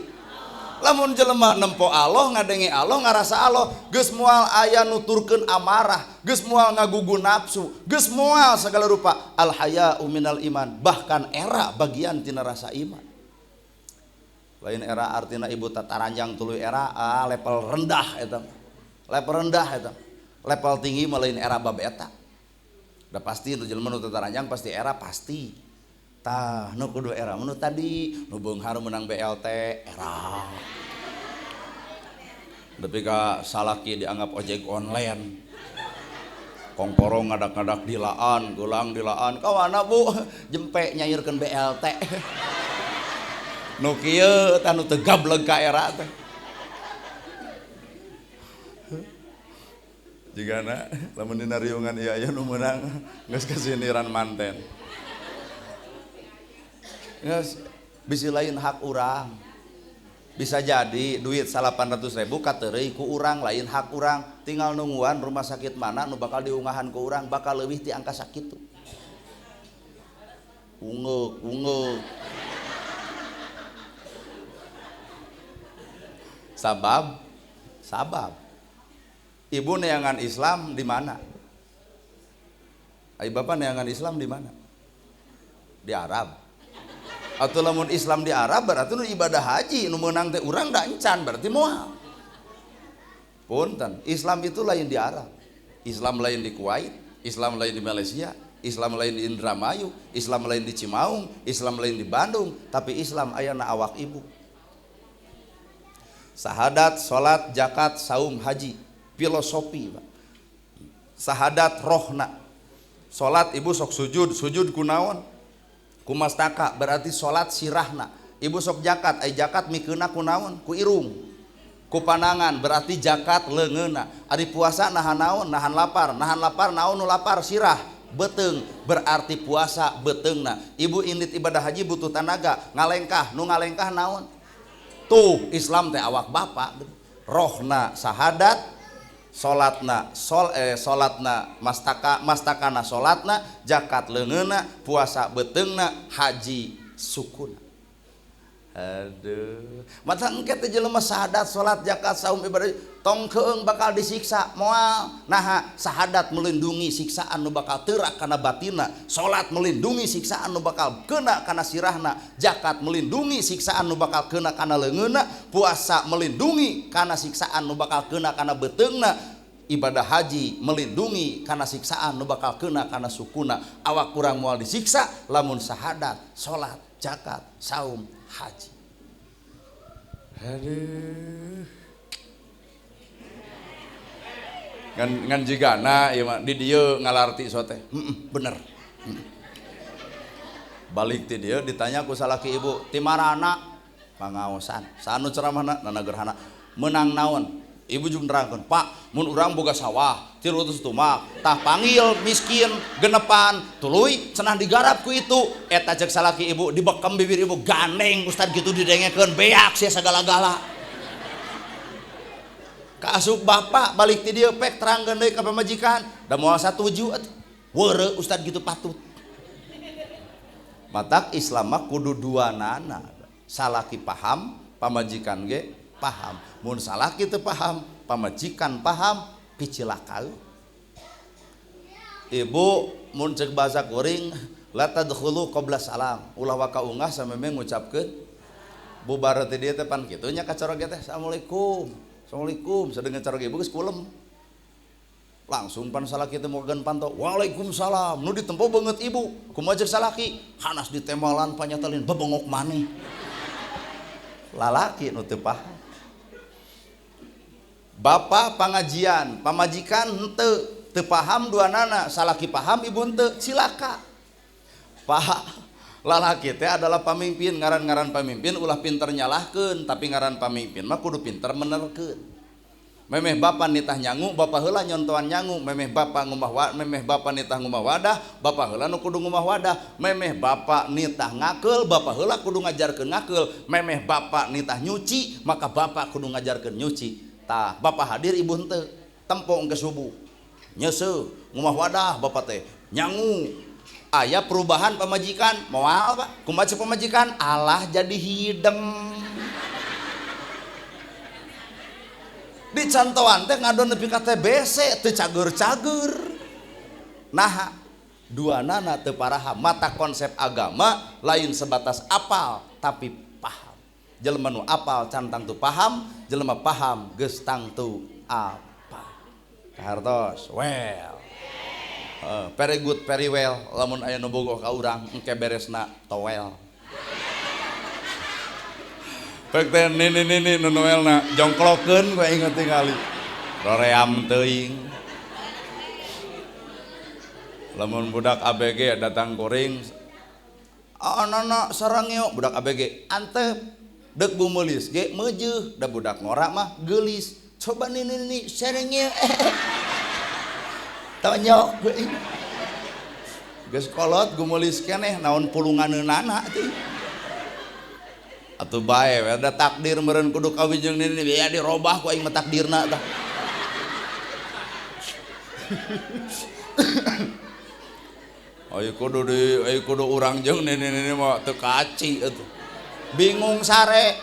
Lamun jelema nempo Allah ngadengi Allah ngarasa Allah geus moal aya nuturkeun amarah, geus moal ngagugu nafsu, geus moal segala rupa al haya'u minal iman, bahkan era bagian tina rasa iman. Lain era artina ibu tataranjang tuluy era level rendah eta. Level rendah eta. Level tinggi mah lain era bab eta. Da pasti nu jelema nu tataranjang pasti era pasti. Tah nu kudu era nu tadi nu beunghar menang BLT era. Tapi ka salaki dianggap ojek online. Kongkorong ngadak-ngadak dilaan, gulang dilaan. Kawana Bu jempe nyairkeun BLT. Nu kieu tah nu teu gableg ka era teh. Jigana lamun dina riungan ieu aya nu meunang geus kasiniran manten. Yes, bisi lain hak urang. Bisa jadi duit 800.000 katerei ku urang lain hak urang. Tinggal nungguan rumah sakit mana nu bakal diungahan ku urang bakal leuwih ti angka sakitu. Ungeuk. Sabab. Ibu neangan Islam di mana? Ai bapak neangan Islam di mana? Di Arab. Atau lamun Islam di Arab berarti nu ibadah haji nu meunang teh urang da encan berarti moal. Punten, Islam itu lain di Arab. Islam lain di Kuwait, Islam lain di Malaysia, Islam lain di Indramayu, Islam lain di Cimaung, Islam lain di Bandung, tapi Islam aya na awak ibu. Sahadat, salat, zakat, saum, haji, filosofi, Pak. Sahadat rohna. Salat ibu sok sujud kunaon? Kumastaka berarti salat sirahna. Ibu sok zakat, ai zakat mikeuna kunaon? Ku irung. Ku panangan berarti zakat leungeuna. Ari puasa nahan naon? Nahan lapar naon nu lapar sirah. Beteung berarti puasa beteungna. Ibu indit ibadah haji butuh tenaga, ngalengkah, nu ngalengkah naon? Tuh Islam teh awak bapak. Rohna sahadat, salatna mastakana salatna, zakat leungeuna, puasa beteungna, haji sukuna. Aduh, mata engke teh jelema sahadat, salat, zakat, saum, ibadah tong keung bakal disiksa moal. Nah, sahadat melindungi siksaan nu bakal teurak kana batinna, salat melindungi siksaan nu bakal kena kana sirahna, zakat melindungi siksaan nu bakal kena kana leungeuna, puasa melindungi kana siksaan nu bakal kena kana beteungna, ibadah haji melindungi kana siksaan nu bakal kena kana sukuna. Awak kurang moal disiksa lamun sahadat, salat, zakat, saum, haji. Aduh. Ngan jigana ieu mah di dieu ngalarti sote. Bener. Balik ti dieu ditanya ku salaki ibu, "Ti marana?" Pangaosan. Sanu ceramahna nanagerhana. Menang naon? Ibu juga nerangkeun, "Pak, mun urang boga sawah, 300 tumak, tah panggil miskin genepan, tuluy cenah digarap ku itu." Eta cek salaki ibu, dibekem bibir ibu, "Gandeng ustad gitu didengekeun beak sia sagala-gala." Kaasup bapak balik ti dieu pek terangkeun deui ka pamajikan, da moal satuju atuh. Weureu ustad gitu patut. Matak Islam mah kudu duanana. Salaki paham, pamajikan ge paham. Mun salaki teu paham, pamajikan paham, picilakaeu. Ibu mun ceuk bahasa kuring, la tadkhulu qabla salam. Ulah waka ungah sameme ngucapkeun bubar teh dieu teh pan kitu nya ka corog teh. Assalamualaikum. Assalamualaikum. Sadengeun corog ibu geus kulem. Langsung pan salaki teh mogan pantau. Waalaikumsalam. Nu ditempo beungeut ibu. Kumaha ceuk salaki? Hanas ditembalan panyatalin bebongok maneh. Lalaki nu teu paham. Bapak pangajian, pamajikan teu paham duanana, salaki paham ibu henteu, cilaka. Pak, lalaki teh adalah pamimpin, ngaran-ngaran pamimpin ulah pinter nyalahkeun, tapi ngaran pamimpin mah kudu pinter menerkeun. Memeh bapak nitah nyangu, bapak heula nyontoan nyangu, memeh bapak nitah ngumah wadah, bapak heula nu kudu ngumah wadah, memeh bapak nitah ngakeul, bapak heula kudu ngajarkeun ngakeul, memeh bapak nitah nyuci, maka bapak kudu ngajarkeun nyuci. Tah bapak hadir ibu henteu, tempo engke subuh. Nyeseu ngumah wadah bapak teh nyangu. Aya perubahan pamajikan, moal Pak. Kumaha pamajikan? Allah jadi hidem. Dicantoan teh ngadon nepi ka TBC teu cager-cager. Nah, duanana teu paraha, mata konsep agama lain sebatas apal tapi paham. Jelema nu apal can tangtu paham, jelema paham geus tangtu apal. Hartos, well. Very good, very well. Lamun aya nu bogoh ka urang, engke beresna towel. Pek teh nini nu noelna jongklokeun gue inget tingali. Roream teuing. Lamun budak ABG datang kuring, anak sareng yuk budak ABG antep dek bumulis ge meujeuh, da budak ngora mah geulis. Coba nini sareng yuk. Tonyok gue. Geus kolot gumulis keneh naon pulunganeunana teh. Atuh bae ada takdir meureun kudu kawin jeung nini ya dirobah ku aing mah takdirna tah. Ayo kudu urang jeung nini mah teu kaci atuh. Bingung sare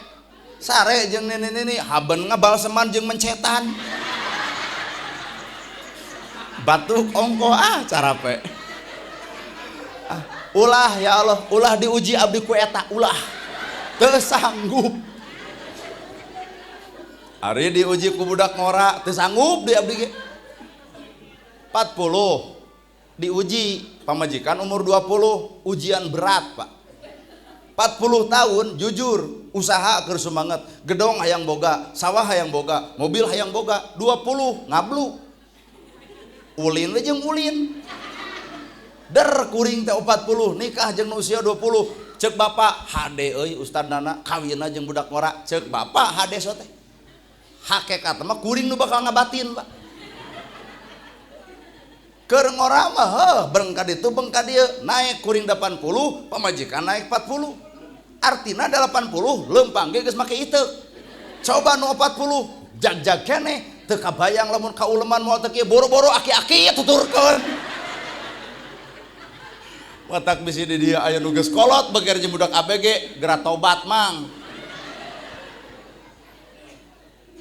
jeung nini haben ngabalseman jeung mencetan. Batuk ongko carape. Ulah ya Allah, ulah diuji abdi ku eta ulah. Teu sanggup. Ari diuji ku budak ngora teu sanggup di abdi ge. 40 diuji pamajikan umur 20 ujian berat Pak. 40 tahun jujur usaha keur sumanget, gedong hayang boga, sawah hayang boga, mobil hayang boga, 20 ngablu. Ulin we jeung ulin. Der kuring teh 40 nikah jeung usia 20. Ceuk bapak hade euy ustadna kawinna jeung budak ngora. Ceuk bapak hade so teh. Hakikat mah kuring nu bakal ngabatin, Pak. Keur ngora mah beung ka ditu beung ka dieu naik kuring 80, pamajikan naik 40. Artina 80 leumpang ge geus make iteuk. Coba nu 40 jag-jag keneh. Teu kabayang lamun kauleman moal teu kieu boro-boro aki-aki tuturkeun. Matak bisi di dia aya nu geus kolot beger jeung budak ABG geura tobat mang.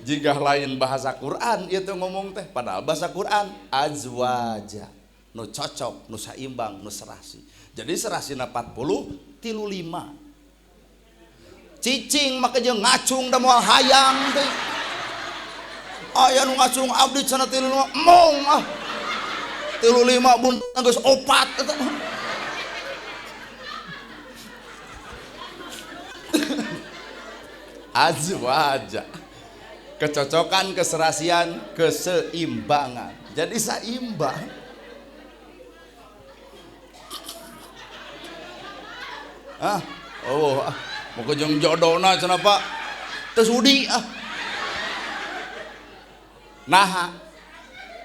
Jigah lain bahasa Quran ieu teh ngomong teh padahal bahasa Quran azwaja nu cocok, nu saimbang, nu serasi. Jadi serasina 40 tilu 5. Cicing make jeung ngacung da moal hayang teh. Aya nu ngacung abdi cenah 35 emong 35 buntutna geus 4 eta. Azwaja. Kecocokan, keserasian, keseimbangan. Jadi saimbang. Mau ke jeung jodona cenah Pak. Teu sudi Nah,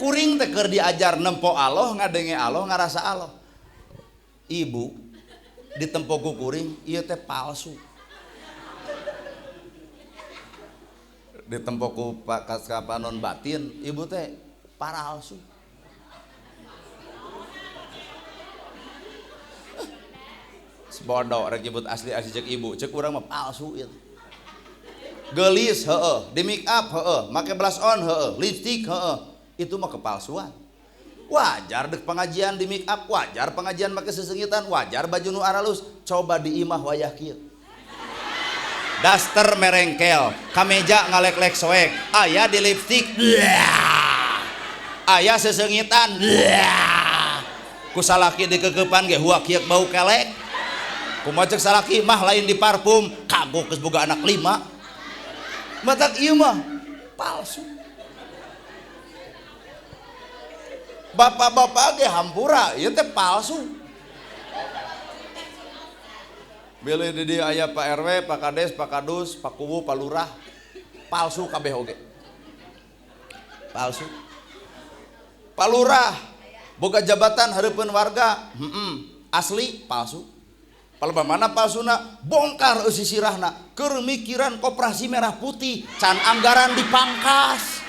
kuring teh keur diajar nempo Allah, ngadenge Allah, ngarasa Allah. Ibu ditempo ku kuring, ieu teh palsu. Ditempo ku kaskapanon batin, ibu teh palsu. Sebodoh rek nyebut asli cek ibu, cek urang mah palsu ieu. Gelis di make up make blush on lipstick itu mah kepalsuan. Wajar dek pengajian di make up, wajar pengajian make sesengitan, wajar baju nu aralus. Coba di imah wayah kieu. Daster merengkel, kameja ngalek-lek soek, aya di lipstick. Aya sesengitan. Ku salaki di kekepan ge huak kieu bau kelek. Kumaha ceuk salaki mah lain di parfum, kagok geus boga anak 5. Matak ieu mah palsu. Bapak-bapak ge hampura, ieu teh palsu. Bilih di dieu aya Pak RW, Pak Kades, Pak Kadus, Pak Kuwu, Pak Lurah, palsu kabeh oge. Palsu. Pak Lurah boga jabatan hareupeun warga, asli palsu. Palebamana palsuna bongkar eusi sirahna keur mikiran koperasi merah putih can anggaran dipangkas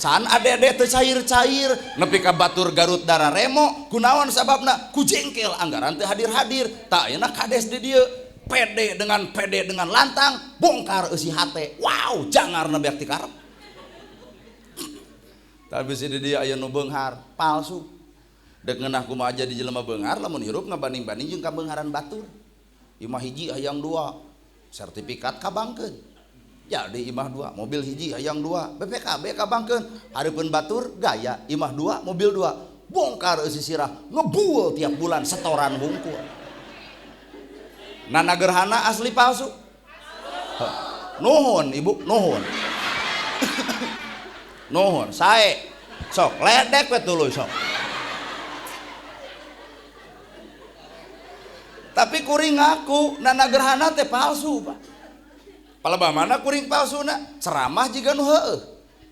can ade-ade teu cair-cair nepi ka batur Garut Dara Remo kunaon sababna ku jengkel anggaran teu hadir-hadir tak ayeuna kades di dieu pede dengan lantang bongkar eusi hate wow jangarna beak ti karep Tapi si dia aya nu beunghar palsu. Dek ngeunah kumaha jadi jelema beunghar lamun hirup ngabanding-banding jeung kabeungharan batur. Imah hiji hayang dua, sertifikat kabangkeun. Jadi imah dua, mobil hiji hayang dua, BPKB kabangkeun. Hareupeun batur gaya, imah dua, mobil dua. Bongkar eusi sirah, ngebueul tiap bulan setoran hungkul. Nana gerhana asli palsu. Nuhun ibu, nuhun. Nuhun, sae. Sok ledek we tuluy sok. Tapi kuring ngaku nana gerhana teh palsu, Pak. Palebamana kuring palsuna, ceramah jiga nu heueuh.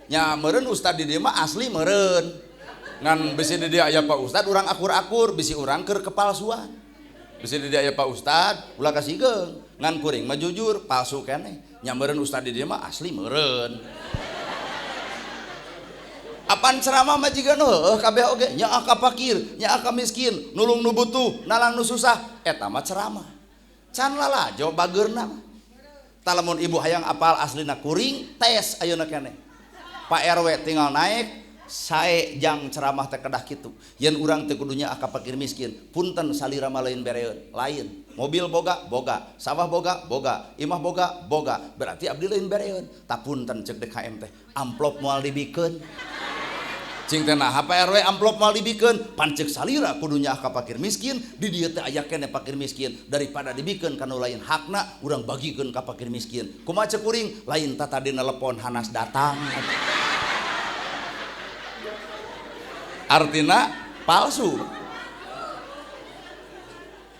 Nya meureun ustad di dieu mah asli meureun. Ngan bisi di dieu aya Pak Ustad urang akur-akur, bisi urang keur kepalsuan. Bisi di dieu aya Pak Ustad ulah kasigeung. Ngan kuring mah jujur palsu keneh. Nya meureun ustad di dieu mah asli meureun. Apaan ceramah mah jiga nu heueuh kabeh oge, nya ka fakir, nya ka miskin, nulung nu butuh, nalang nu susah, eta mah ceramah. Can lalajo bageurna mah. Talamun ibu hayang apal aslina kuring, tes ayeuna keneh. Pak RW tinggal naik, sae jang ceramah teh kedah kitu. Yen urang teh kudunya ka fakir miskin, punten salira mah lain bereun, lain. Mobil boga, boga, sawah boga, boga, imah boga, boga. Berarti abdi lain bereun. Tapunten cek DKM teh, amplop moal dibikeun. Cing teh nah HPRW amplop mal dibikeun pancek salira kudunya ka fakir miskin di dieu teh aya keneh fakir miskin daripada dibikeun kana lain hakna urang bagikeun ka fakir miskin kumaha cek kuring lain tata dina telepon hanas datang artina palsu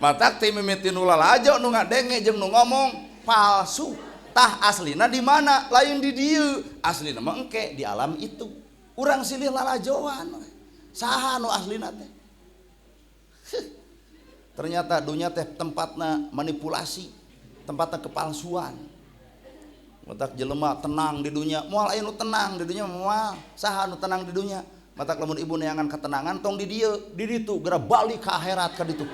matak ti mimiti nu lalajo nu ngadenge jeung nu ngomong palsu tah aslina di mana lain di dieu aslina mah engke di alam itu. Urang silih lalajoan, saha nu aslina teh. Ternyata dunia teh tempatna manipulasi, tempatna kepalsuan. Matak jelema tenang di dunia, moal aya nu tenang di dunia moal, saha nu tenang di dunia. Matak lamun ibu neangan ketenangan tong di dieu, di ditu geura balik ka akhirat ka ditu.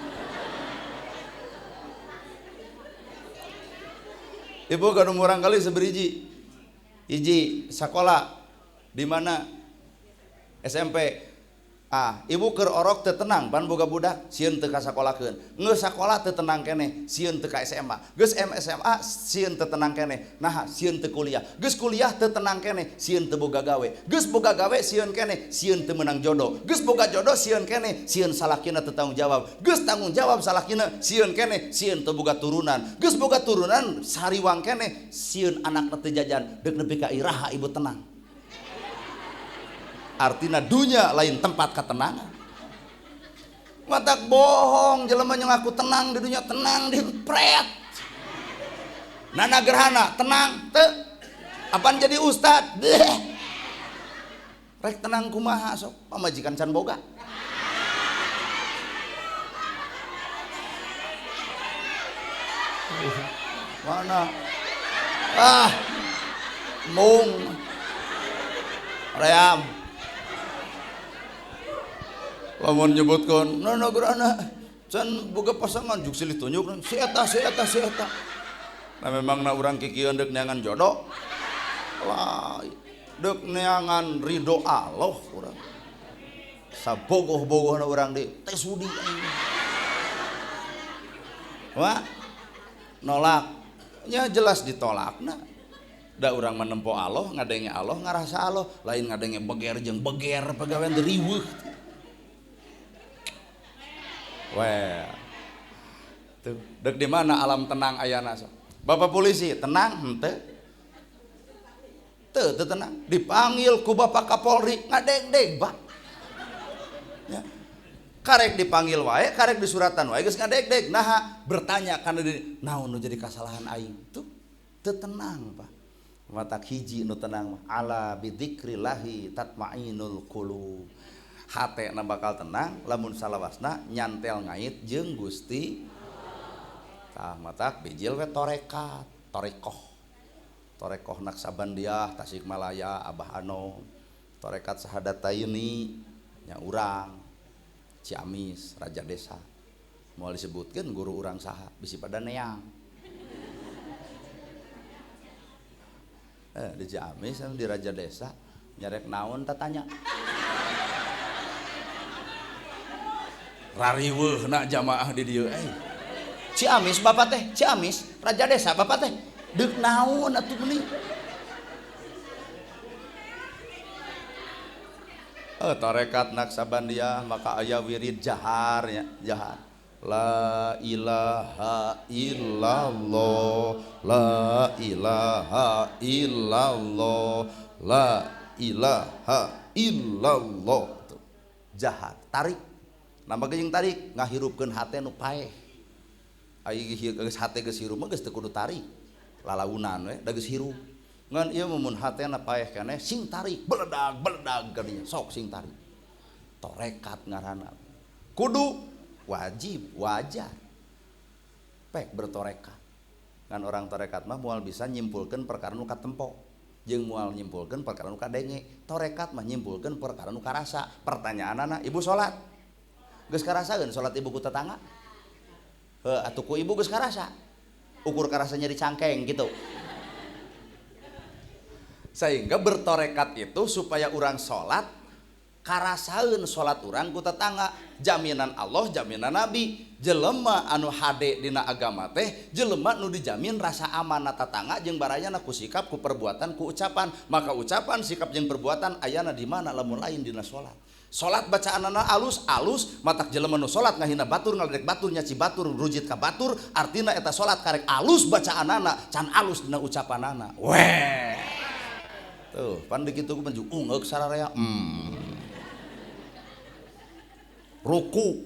Ibu kana murang kali saberiji. Hiji sakola di mana SMP ibu keur orok teu tenang pan boga budak sieun teu ka sakolakeun geus sakola teu tenang keneh sieun teu ka SMA geus SMA sieun teu tenang keneh nah sieun teu kuliah geus kuliah teu tenang keneh sieun teu boga gawe geus boga gawe sieun keneh sieun teu meunang jodoh geus boga jodoh sieun keneh sieun salakina teu tanggung jawab geus tanggung jawab salakina sieun keneh sieun teu boga turunan geus boga turunan sariwang keneh sieun anakna teu jajan deuk nepi ka iraha ibu tenang. Artina dunia lain tempat ketenangan. Matak bohong jelema yang aku tenang di dunia tenang di pret. Nana gerhana tenang teu. Apaan jadi ustad? Rek tenang kumaha sok pamajikan can boga. Mana? Mung. Ream. Lamun nyebutkeun nana gerana can boga pasangan juk silih tunjuk si eta. Nah memangna urang kikieuan deuk neangan jodoh. Lah deuk neangan ridho Allah urang. Sabogoh-bogohna urang di teh sudi. Wah nolak. Nya jelas ditolakna. Da urang menempo Allah, ngadenge Allah, ngarasa Allah, lain ngadenge beger jeung beger pagawean riweuh. Wah, tuh, dek di mana alam tenang ayana so? Bapak polisi tenang, henteu? Teu tenang. Dipanggil ku Bapak Kapolri ngadeg-deg, Pak. Ya. Karek dipanggil wae, karek disuratan wae, geus ngadeg-deg. Nah, bertanya kana deui, naon nu jadi kasalahan aing? Tuh, teu tenang, Pak. Matak hiji nu tenang, ala bidzikrillahi tatmainul qulub. Hatena bakal tenang lamun salawasna nyantel ngait jeung Gusti tah matak bijil we torekat torekoh Naksabandiah Tasikmalaya Abah Ano torekat Sahadatayni nya urang Ciamis Raja Desa moal disebutkeun guru urang saha bisi pada neang di Ciamis di Raja Desa nyarek naon tanya rariweuhna jamaah di dieu Ciamis bapak teh Ciamis raja desa bapak teh deuk naon atuh meuni tarekat Naksabandiah maka aya wirid jahar ya jahar la ilaha illallah la ilaha illallah la ilaha illallah jahar tarik nama jeung tarik ngahirupkeun hate nu paeh ai geus hate geus hirup mah geus teu kudu tarik lalaunan we da geus hirup ngan ieu mun hatena paeh keneh sing tarik beledag gadinya sok sing tarik torekat ngaranna kudu wajib wajar pek bertorekat kan orang torekat mah moal bisa nyimpulkeun perkara nu katempo jeung moal nyimpulkeun perkara nu kadenge torekat mah nyimpulkeun perkara nu karasa pertanyaanna ibu salat geus karasaeun salat ibu ku tetangga atuh ku ibu geus karasa ukur karasanya di cangkeng gitu sehingga bertorekat itu supaya orang sholat karasaeun sholat orang ku tetangga jaminan Allah jaminan Nabi jelema anu hade dina agama teh jelema nu dijamin rasa amanah tetangga jeung barayana ku sikap ku perbuatan ku ucapan maka ucapan sikap jeung perbuatan ayana di mana lamun lain dina sholat sholat bacaanana alus matak jelema nu sholat ngahina batur ngaledek batur nyaci batur rujit ka batur artina eta sholat karek alus bacaanana can alus dina ucapanana weh tuh pan dikitu ku menju ungeuk sararea ruku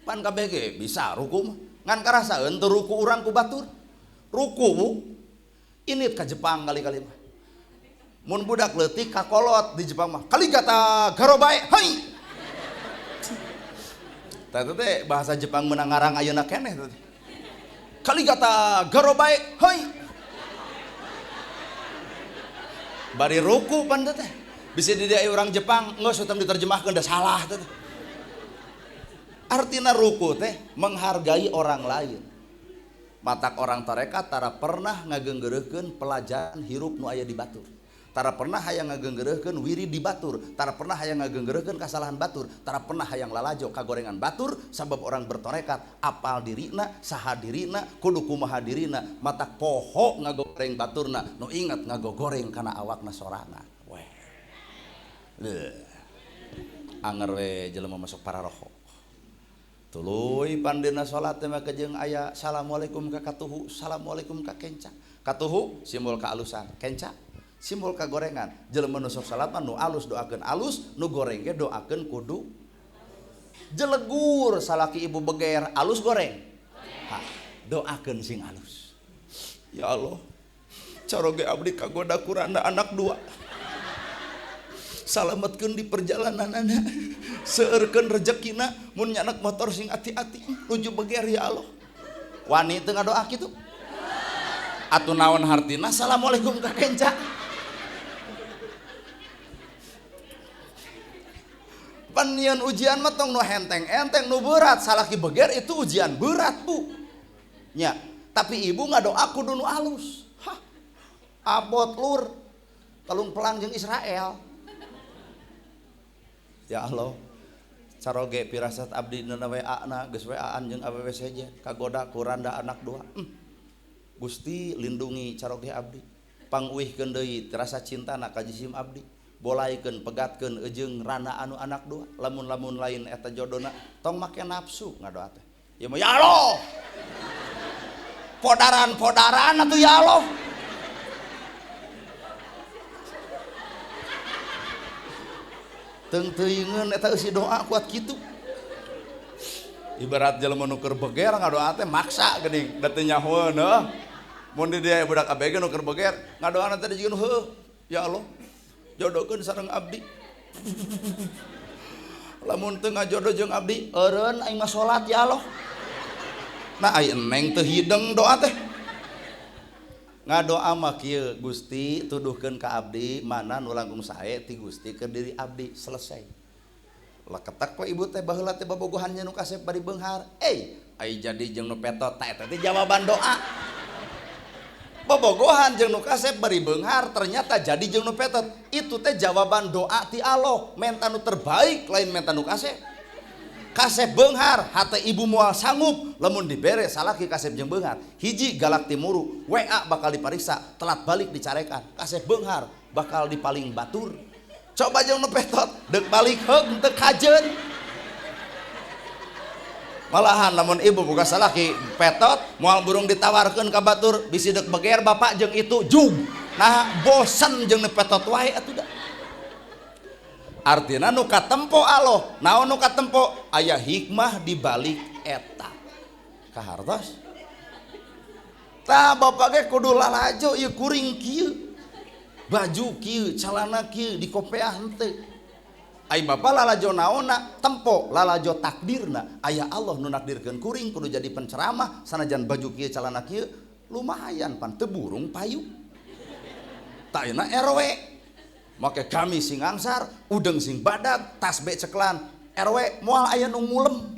pan kabeh ge bisa ruku mah ngan karasaeun teu ruku urang ku batur ruku ini ka Jepang kali-kali mah mun budak leutik kakolot di Jepang mah kaligata garobae hai tah teh bahasa Jepang meunang ngarang ayeuna keneh teh kaligata garobae hai bari ruku pan teh bisa didieu orang Jepang geus utam diterjemahkeun da salah teh artina ruku teh menghargai orang lain matak orang tarekat tara pernah ngageunggeureukkeun pelajaran hirup nu aya di batur tara pernah hayang ngageunggeureukkeun wirid di batur tara pernah hayang ngageunggeureukkeun kasalahan batur tara pernah hayang lalajo kagorengan batur sabab orang bertorekat apal dirina saha dirina kudu kumaha dirina matak poho ngagoreng baturna nu ingat ngagogoreng kana awakna sorana weh anger we jelema masuk pararoho tuluy pandina salat teh mah jeung aya assalamualaikum ka katuhu assalamualaikum ka kenca katuhu simbol kaalusan kenca simbol kagorengan jelema nu sok salat mah nu alus doakeun alus nu goreng ge doakeun kudu jelegur salaki ibu beger alus goreng doakeun sing alus ya Allah caroge abdi kagoda kuranda anak dua salametkeun di perjalananana seueurkeun rezekina mun nyanak motor sing ati-ati nuju beger ya Allah wani teu ngadoa kitu atuh naon hartina assalamualaikum ka kenca panian ujian mah tong nu henteng-enteng nu berat salaki beger itu ujian berat bu nya tapi ibu ngadoa kudu nu alus abot lur talung pelang jeung Israel ya Allah caroge pirasat abdi dina WA na geus WA-an jeung awewe saja kagoda kuranda anak dua Gusti lindungi caroge abdi panguihkeun deui rasa cintana ka jisim abdi bolaikeun pegatkeun ejeung rana anu anak dua lamun lain eta jodona tong make nafsu ngadoa teh ya mah ya Allah podaran atuh ya Allah teung teuingeun eta eusi doa kuat kitu ibarat jelema nu keur beger ngadoa teh maksa geuning da teu nyahoeun mun di dieu budak abg nu keur beger ngadoana teh dijieun heuh ya Allah jodohkeun sareng abdi lamun teu ngajodoh jeung abdi eureun aing mah salat ya Allah nah ai eneng teu hideng doa teh ngadoa mah kieu Gusti tuduhkeun ka abdi mana nu langkung sae ti Gusti keur diri abdi selesai leketak we ibu teh baheula teh bobogohan nya nu kasep bari beunghar ai jadi jeung nu petot teh eta teh jawaban doa bobogohan jeung nu kasep bari beunghar ternyata jadi jeung nu petot. Itu teh jawaban doa ti Allah, menta nu terbaik lain menta nu kasep. Kasep beunghar hate ibu moal sanggup lamun dibere salaki kasep jeung beunghar. Hiji galak timuru, WA bakal dipariksa, telat balik dicarekan. Kasep beunghar bakal dipaling batur. Coba jeung nu petot, deuk balik heug teu kajeun. Malahan lamun ibu boga salaki petot moal burung ditawarkeun ka batur bisi deuk beger bapak jeung itu jug. Nah bosen jeung nu petot wae atuh da. Artina nu katempo Allah, naon nu katempo? Aya hikmah di balik eta. Kahartos. Tah bapak ge kudu lalajo ieu kuring kieu. Baju kieu, calana kieu dikopeah henteu. Ai bapak lalajo naonna tempo lalajo takdirna aya Allah nu nakdirkeun kuring kudu jadi penceramah sanajan baju kieu calana kieu lumayan pan teu burung payu ta ayeuna RW make kami sing angsar udeng sing badag tasbe ceklan RW moal aya nu ngulem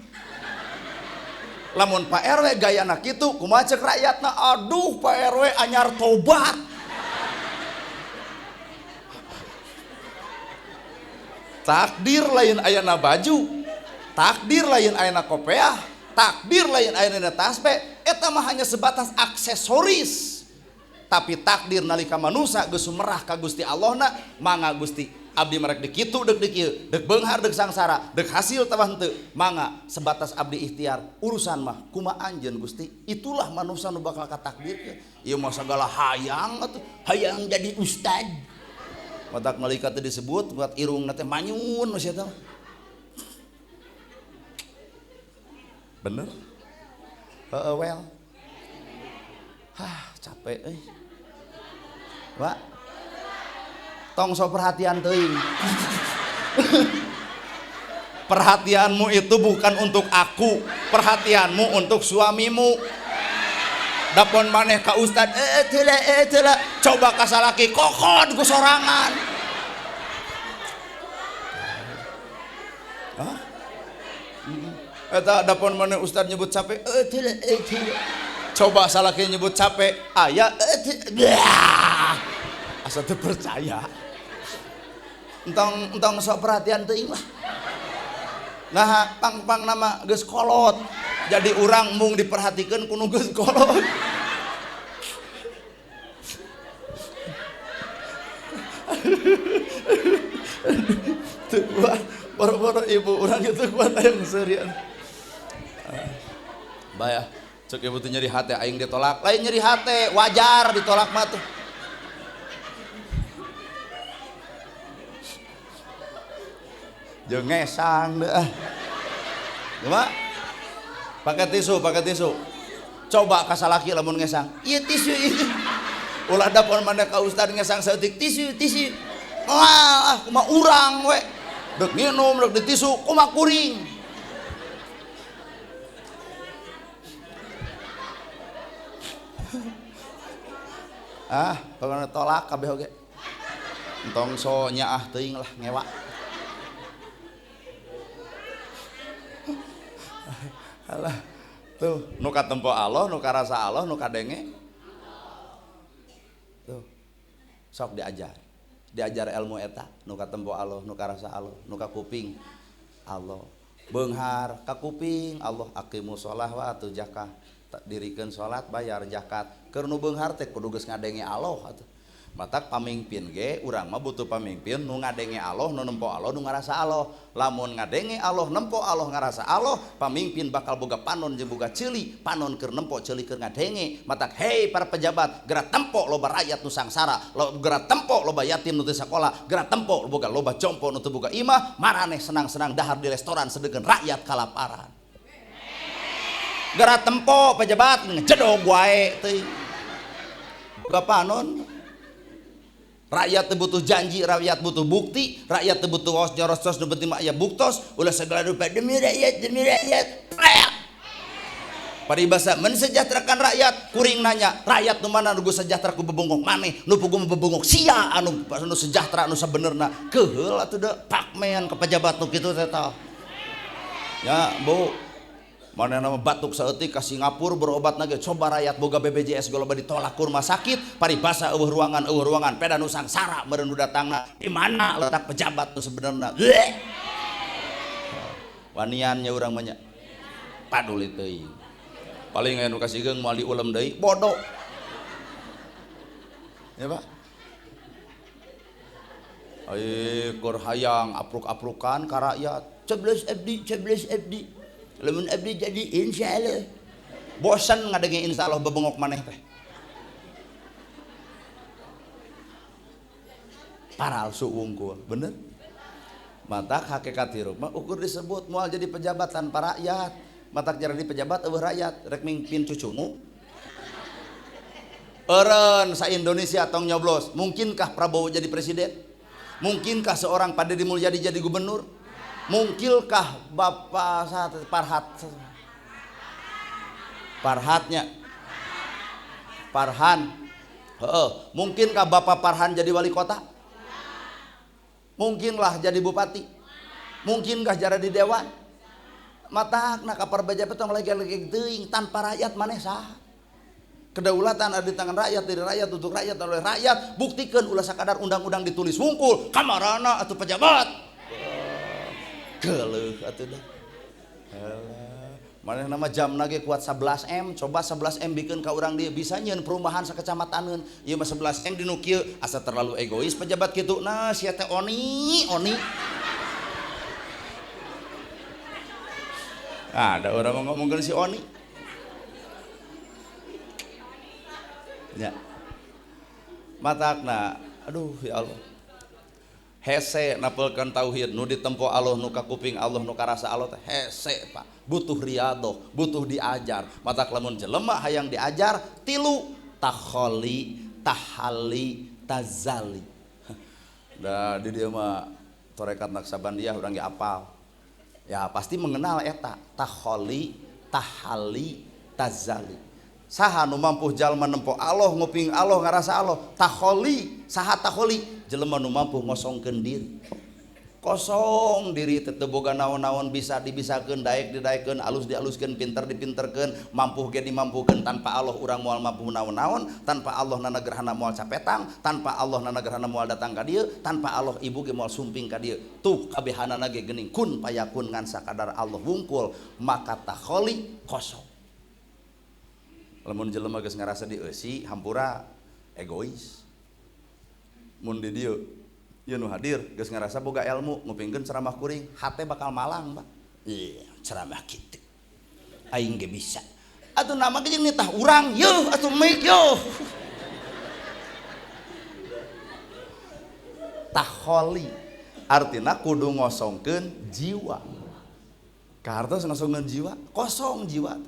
lamun Pak RW gayana kitu kumaha ceuk rakyatna aduh Pak RW anyar tobat. Takdir lain ayana baju, takdir lain ayana kopeah, takdir lain ayana tasbih, eta mah hanya sebatas aksesoris. Tapi takdir nalika manusia geus sumerah ka Gusti Allahna, mangga Gusti abdi merek di kitu deuk di kieu, deuk beunghar deuk sangsara, deuk hasil tah henteu, mangga sebatas abdi ikhtiar. Urusan mah kumaha anjeun Gusti, itulah manusia nu bakal katakdirkeun. Ieu mah sagala hayang atuh, hayang jadi ustad. Matak malaikat teh disebut buat irung teh manyun masih eta. Bener? Heeh well. Capek euy. Wak. Tong so perhatian teuing. Perhatianmu itu bukan untuk aku, perhatianmu untuk suamimu. Dapon maneh ka ustad teulah coba ka salaki kokon ku sorangan. Hah? Eta dapon maneh ustad nyebut capek teulah coba salaki nyebut capek aya asa teu percaya. Entong sok perhatian teuing lah. Nah pang nama geus kolot. Jadi orang mung diperhatikan kudu geus kolot. Tuh boro-boro ibu urang itu kuat aya seurian. Bayah, cek ibu tuh nyeri hate aing ditolak. Lain nyeri hate, wajar ditolak mah tuh. Jeung ngesang deh. Gimana? Pakai tisu. Coba kasalaki lamun ngesang. Iya tisu ini. Ulah dapon mana ka ustad ngesang saeutik tisu. Wah, kumaha urang we. Deuk nginum, deuk ditisu, kumaha kuring. Pokona tolak kabeh oge. Entong so nyaah teuing lah ngewa. Alah, tuh nu katempo Allah, nu karasa Allah, nu kadenge tuh sok diajar ilmu eta nu katempo Allah, nu karasa Allah, nu ka kuping Allah, beunghar ka kuping Allah, aqimus shalah wa atu zakah, dirikeun salat bayar zakat. Keur nu beunghar teh kudu geus ngadenge Allah atuh. Matak pamimpin ge urang mah butuh pamimpin nu ngadenge Allah, nu nempo Allah, nu ngarasa Allah. Lamun ngadenge Allah, nempo Allah, ngarasa Allah, pamimpin bakal boga panon jeung boga ceuli. Panon keur nempo, ceuli keur ngadenge. Matak hei para pejabat, geura tempo loba rakyat nu sangsara, geura tempo loba yatim nu teu sakola, geura tempo boga loba jompo nu teu boga imah, maraneh senang-senang dahar di restoran sedeukeun rakyat kalaparan. Geura tempo pejabat ngejedog wae teuing. Boga panon. Rakyat butuh janji, rakyat butuh bukti, rakyat butuh nyoros-nyoros nu penting mah aya buktos, ulah segala rupa demi rakyat. Paribasa mensejahterakan rakyat, kuring nanya, rakyat nu mana nu sejahtera ku bebungkuk maneh, nu puguh bebungkuk sia anu sejahtera anu sabenerna. Keheul atuh da pakmen ka pejabat nu kitu teh tah. Ya, Bu. mana nama batuk saeutik ka Singapura berobat nage coba rakyat boga BPJS goloba ditolak ku rumah sakit paribasa eueuh ruangan peda nu sangsara meureun nu datangna di mana letak pejabat nu sebenarnya waniannya urang mah nya paduli teuing paling anu kasihkeun moal diulem deui bodoh ya Pak kur hayang apruk-aprukan ka rakyat 11 abdi lamun abdi jadi insyaallah bosan ngadenge insyaallah bebengok maneh teh palsu unggul bener matak hakikat hirup mah ukur disebut moal jadi pejabat tanpa rakyat matak jadi pejabat eueuh rakyat rek mimpin cucumu eureun sa Indonesia tong nyoblos mungkinkah Prabowo jadi presiden mungkinkah seorang Pak Deddy Mulyadi jadi gubernur mungkinkah Bapak Farhan mungkinkah Bapak Farhan jadi wali kota mungkinlah jadi bupati mungkinkah jadi dewan matakna kapar pejabat tong lagi teuing tanpa rakyat maneh saha kedaulatan ada di tangan rakyat dari rakyat untuk rakyat oleh rakyat buktikan ulah sakadar undang-undang ditulis wungkul kamarana atau pejabat geuleuh atuh dah maneh nama jamna ge kuat 11M coba 11M bikin ka urang dia bisa nyeun perumahan sakecamataneun ieu mah 11M dinu kieu asa terlalu egois pejabat kitu nah sia teh oni ada orang ngomongkeun si oni ya matakna aduh ya Allah hese napelkeun tauhid nu ditempo Allah nu ka kuping Allah nu ka rasa Allah teh hese Pak butuh riadoh butuh diajar matak lamun jelema hayang diajar tilu takholi tahali tazali da di dieu mah torekat Naksabandiah urang ge apal ya pasti mengenal eta takholi tahali tazali saha nu mampu jalma nempo Allah nguping Allah ngarasa Allah takholi saha takholi jelema nu mampu ngosongkeun diri kosong diri teh teu boga naon-naon bisa dibisakeun daek didaekeun alus dialuskeun pinter dipinterkeun mampu ge dimampukeun tanpa Allah urang moal mampu naon-naon tanpa Allah nana gerhana moal capetang tanpa Allah nana gerhana moal datang ka dieu tanpa Allah ibu ge moal sumping ka dieu tuh kabehanana ge geuning kun payakun ngan sakadar Allah wungkul maka takholi kosong lamun jelema geus ngarasa dieusi hampura egois mun di dieu ieu nu hadir geus ngarasa boga ilmu ngupingkeun ceramah kuring hate bakal malang Pak iya ceramah kitu aing ge bisa atuh nama ge jeung nitah urang yeuh atuh mik yeuh takholi artina kudu ngosongkeun jiwa kahartos ngosongkeun jiwa kosong jiwa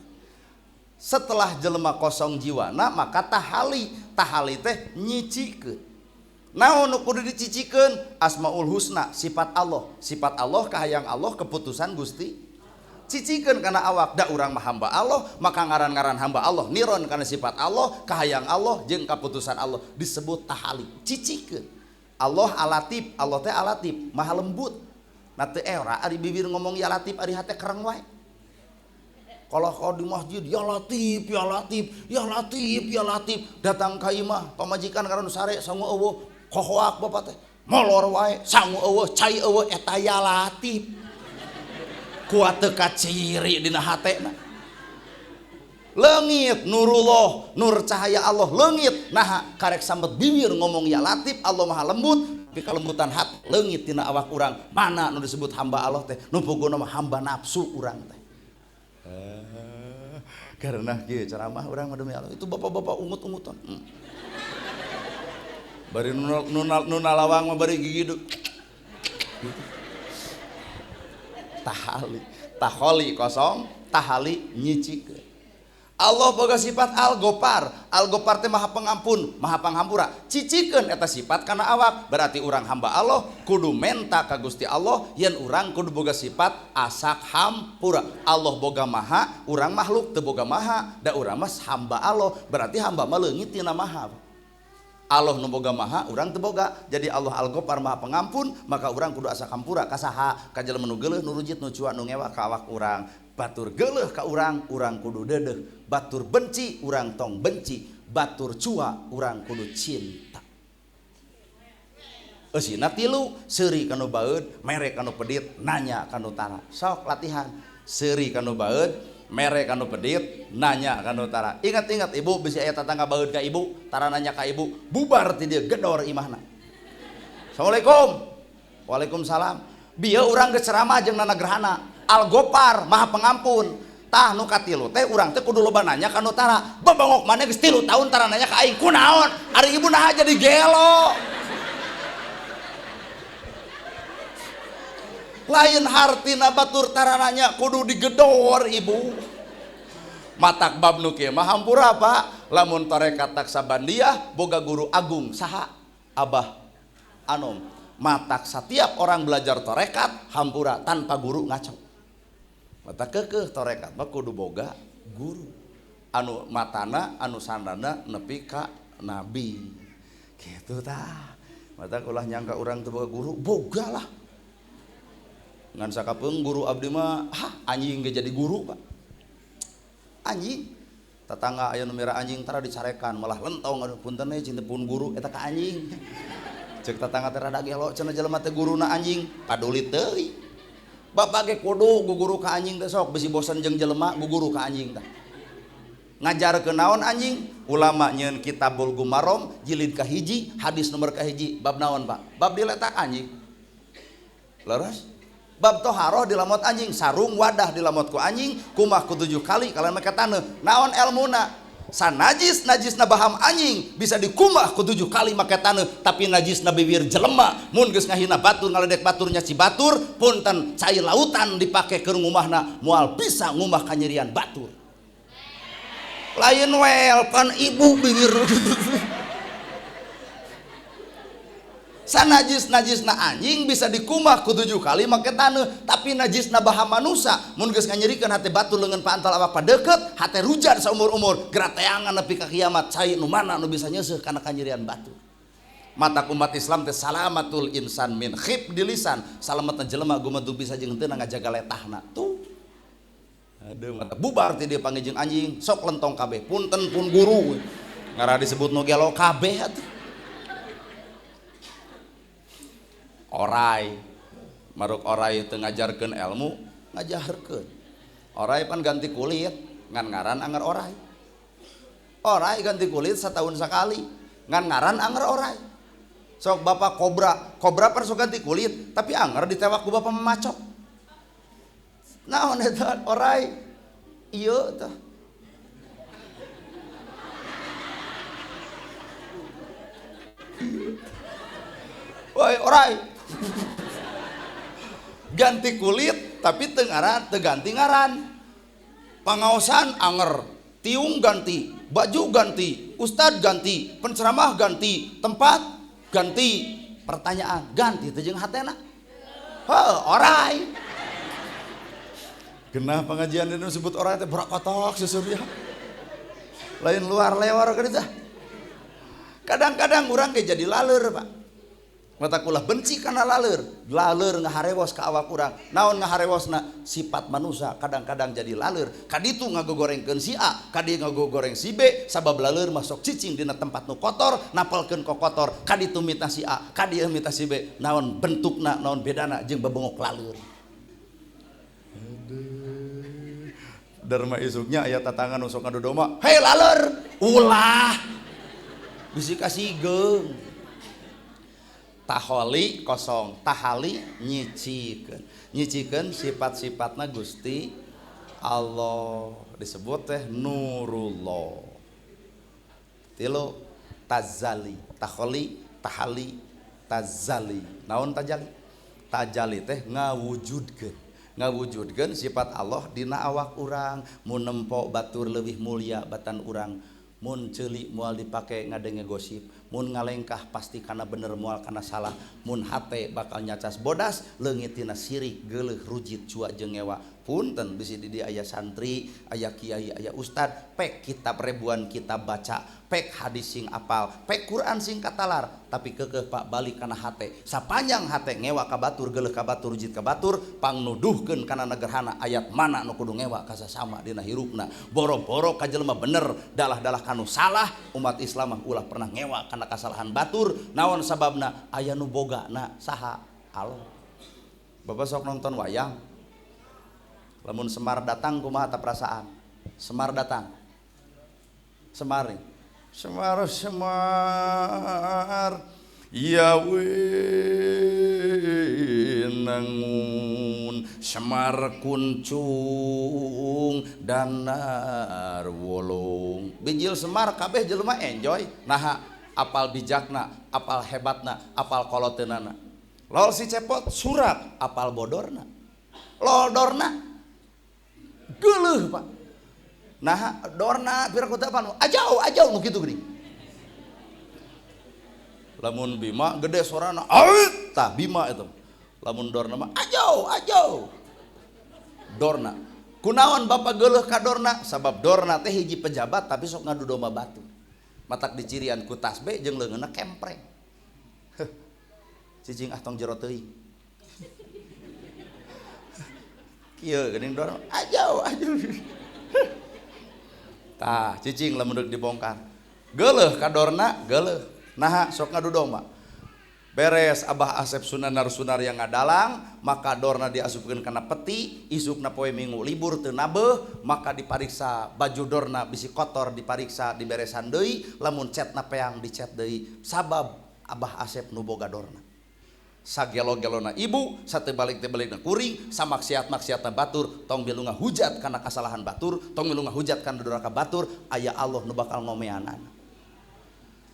setelah jelema kosong jiwana maka tahali teh nyicikeun naon nu kudu dicicikeun asmaul husna sifat Allah kahayang Allah keputusan Gusti cicikeun kana awak da urang mah hamba Allah maka ngaran-ngaran hamba Allah niron kana sifat Allah kahayang Allah jeung keputusan Allah disebut tahali cicikeun Allah alatif Allah teh alatif maha lembut na teu era ari bibir ngomong ya latif ari hate kereng wae kalau kau di masjid ya latif ya latif ya latif ya latif datang ka imah pamajikan karena sare sangu eueuh khohoak bapak teh molor wae sangu eueuh cai eueuh eta ya latif kuat teu kaciri dina hatena leungit nurullah nur cahaya Allah leungit nah karek sambet bibir ngomong ya latif Allah maha lembut tapi kalembutan hati leungit tina awak urang mana nu disebut hamba Allah teh nu puguna mah hamba nafsu urang teh karena kieu ceramah urang mah demi Allah itu bapak-bapak ungut-ungutan bari nu nalawang mah bari gigi tahali kosong tahali nyicikeun Allah boga sifat Al-Ghafar teh maha pengampun maha panghampura cicikeun eta sifat kana awak berarti urang hamba Allah kudu menta ka Gusti Allah yen urang kudu boga sifat asak hampura Allah boga maha urang makhluk teu boga maha da urang mah hamba Allah berarti hamba mah leungit tina maha Allah nu boga maha urang teu boga. Jadi Allah Al-Ghaffar maha pengampun, maka urang kudu asa kampura ka saha? Ka jelema nu geuleuh nu rujit nu cua nu ngewa ka awak urang. Batur geuleuh ka urang kudu deudeuh. Batur benci urang tong benci. Batur cua urang kudu cinta. Eusina tilu, seuri kanu baeud, mere kanu pedit, nanya kanu tara. Sok latihan. Seuri kanu baeud, mere kanu pedit, nanya kanu tara. Ingat-ingat ibu bisi aya tatangga baeud ka ibu, tara nanya ka ibu, bubar ti dieu gedor imahna. Assalamualaikum. Waalaikumsalam. Bieu urang geus ceramah jeung nana gerhana. Al-Ghaffar maha pengampun. Tah nu katilu teh urang teh kudu loba nanya kanu tara. Babangok maneh geus 3 tahun tara nanya ka aing kunaon? Ari ibu naha jadi gelo. Lain hartina batur tarananya kudu digedor ibu. Matak bab nu kieu mah hampura Pak. Lamun tarekat Naksabandiah boga guru agung saha? Abah Anom. Matak setiap orang belajar tarekat hampura tanpa guru ngaco. Matak keukeuh tarekat mah kudu boga guru. Anu matana anu sandana nepi ka nabi. Kitu tah. Matak ulah nyangka urang teu boga guru, bogalah. Ngan sakapeung guru abdi mah anjing ge jadi guru Pak. Anjing tetangga aya nu mira anjing tara dicarekan malah lentong aduh punten we cinta pun guru eta ka anjing. Ceuk tetangga teh rada gelo cenah jelema teh guruna anjing paduli teuing. Bapak ge kudu guguru ka anjing teh sok bisi bosen jeung jelema guguru ka anjing teh. Ngajarkeun naon anjing? Ulama nyeun Kitabul Gumarom jilid ka hiji hadis nomor ka hiji bab naon Pak? Bab diletak anjing. Leres? Bab toharoh dilamot anjing, sarung wadah dilamot ku anjing, kumah ku 7 kali kalian make taneuh. Naon elmuna? Sanajis najisna baham anjing bisa dikumah ku 7 kali make taneuh, tapi najisna bibir jelema mun geus ngahina batur ngaledek baturnya si batur, punten cai lautan dipake keur ngumahna moal bisa ngumah kanyerian batur. Lain wel pan ibu bibir. Sanajis-najisna anjing bisa dikumah ku 7 kali make taneuh, tapi najisna baham manusia mun geus nganyerikeun hate batu leungeun paantal awak padeukeut hate rujar saumur-umur gerateangan nepi ka kiamat cai nu mana nu bisa nyeuseuk kana kanyerian batu. Mata umat Islam teh salamatul insan min khib di lisan, salametna jelema gumedu bisa jeung teu ngajaga letahna tuh. Aduh mata bubar ti dieu panggih jeung anjing sok lentong kabeh punten pun guru ngara disebut nu gelo kabeh atuh. Orai maruk orai teu ngajarkeun ilmu ngajaharkeun. Orai pan ganti kulit ngan ngaran anger orai. Orai ganti kulit setahun sekali ngan ngaran anger orai. Sok bapak kobra pan sok ganti kulit tapi anger ditewak ku bapak memacok. Naon eta orai? Ieu tah. Woi orai. Ganti kulit tapi teu ganti ngaran. Pangaosan anger, tiung ganti, baju ganti, ustad ganti, penceramah ganti, tempat ganti, pertanyaan ganti teh jeung hatena. Heuh, orai. Genah pengajian ini disebut orai teh berakotok susurnya. Lain luar lewar ka teh. Kadang-kadang urang ge jadi laleur, Pak. Matakulah benci karena laleur ngaharewos ka awak urang. Naon ngaharewosna? Sifat manusia kadang-kadang jadi laleur. Kaditu ngagogorengkeun si A, kadi ngagogoreng si B, sabab laleur masuk cicing dina tempat nu kotor, napalkeun ko kotor. Kaditu mita si A, kadi mita si B. Naon bentukna, naon bedana jeung babengok laleur. Dharma isuknya aya tatangan nu sok ngadodoma, "Hei laleur, ulah." Bisi kasigeung. Taholi kosong, tahali nyicikeun sifat-sifatna Gusti Allah disebut teh Nurullah. Tilu tazali, taholi, tahali, tazali. Naon tajali? Tajali teh ngawujudkeun sifat Allah dina awak urang. Mun nempo batur leuwih mulia batan urang, mun ceuli moal dipake ngadenge gosip, mun ngalengkah pasti kana bener moal kana salah, mun hate bakal nyacas bodas, leungit tina sirik geuleuh rujit cua jeung ngewa. Punten bisi di aya santri, aya kiai, aya ustad, pek kitab ribuan kitab baca, pek hadis sing apal, pek Quran sing katalar, tapi keukeuh Pak balik kana hate. Sapanjang hate ngewa ka batur, geuleuh ka batur, rujit ka batur, pangnuduhkeun kana nagerhana ayat mana nu kudu ngewa ka sasama dina hirupna. Boro-boro ka jelema bener, dalah-dalah kanu salah, umat Islam mah ulah pernah ngewa kana kasalahan batur. Naon sababna? Aya nu bogana saha? Allah. Bapak sok nonton wayang. Lamun Semar datang kumaha ta perasaan? Semar datang. Semar nih. Semar ya nangun Semar kuncung danar wolong. Bijil Semar kabeh jelema enjoy. Nah, apal bijakna, apal hebatna, apal koloteunana. Lol si cepot surak, apal bodorna. Lodorna geuleuh Pak. Nah, dorna pira ku teh apa? Ajau nu kitu geuning. Lamun Bima gede suarana, "Awit!" Tah Bima itu. Lamun dorna mah ajau. Dorna. Kunaon Bapak geuleuh ka dorna? Sabab dorna teh hiji pejabat tapi sok ngadu domba batu. Matak dicirian ku tasbih jeung leungeunna kempreng. Cicing tong jero teuing. Iya, geuning dorong ajau. Tah, cicing lamun deuk dibongkar. Geuleuh ka dorna, geuleuh. Naha sok ngadu domba. Beres Abah Asep sunanar-sunar yang ngadalang, maka dorna diasupkeun kana peti, isukna poe Minggu libur teu nabeuh, maka dipariksa baju dorna bisi kotor, dipariksa diberesan deui, lamun cetna peang dicet deui. Sabab Abah Asep nu boga dorna. Sagelo-gelona ibu, sate balik-balikna kuring, samaksiat-maksiatna batur, tong bilunga hujat kana kasalahan batur, tong bilunga hujat kana duraka batur, aya Allah nu bakal ngomeanan.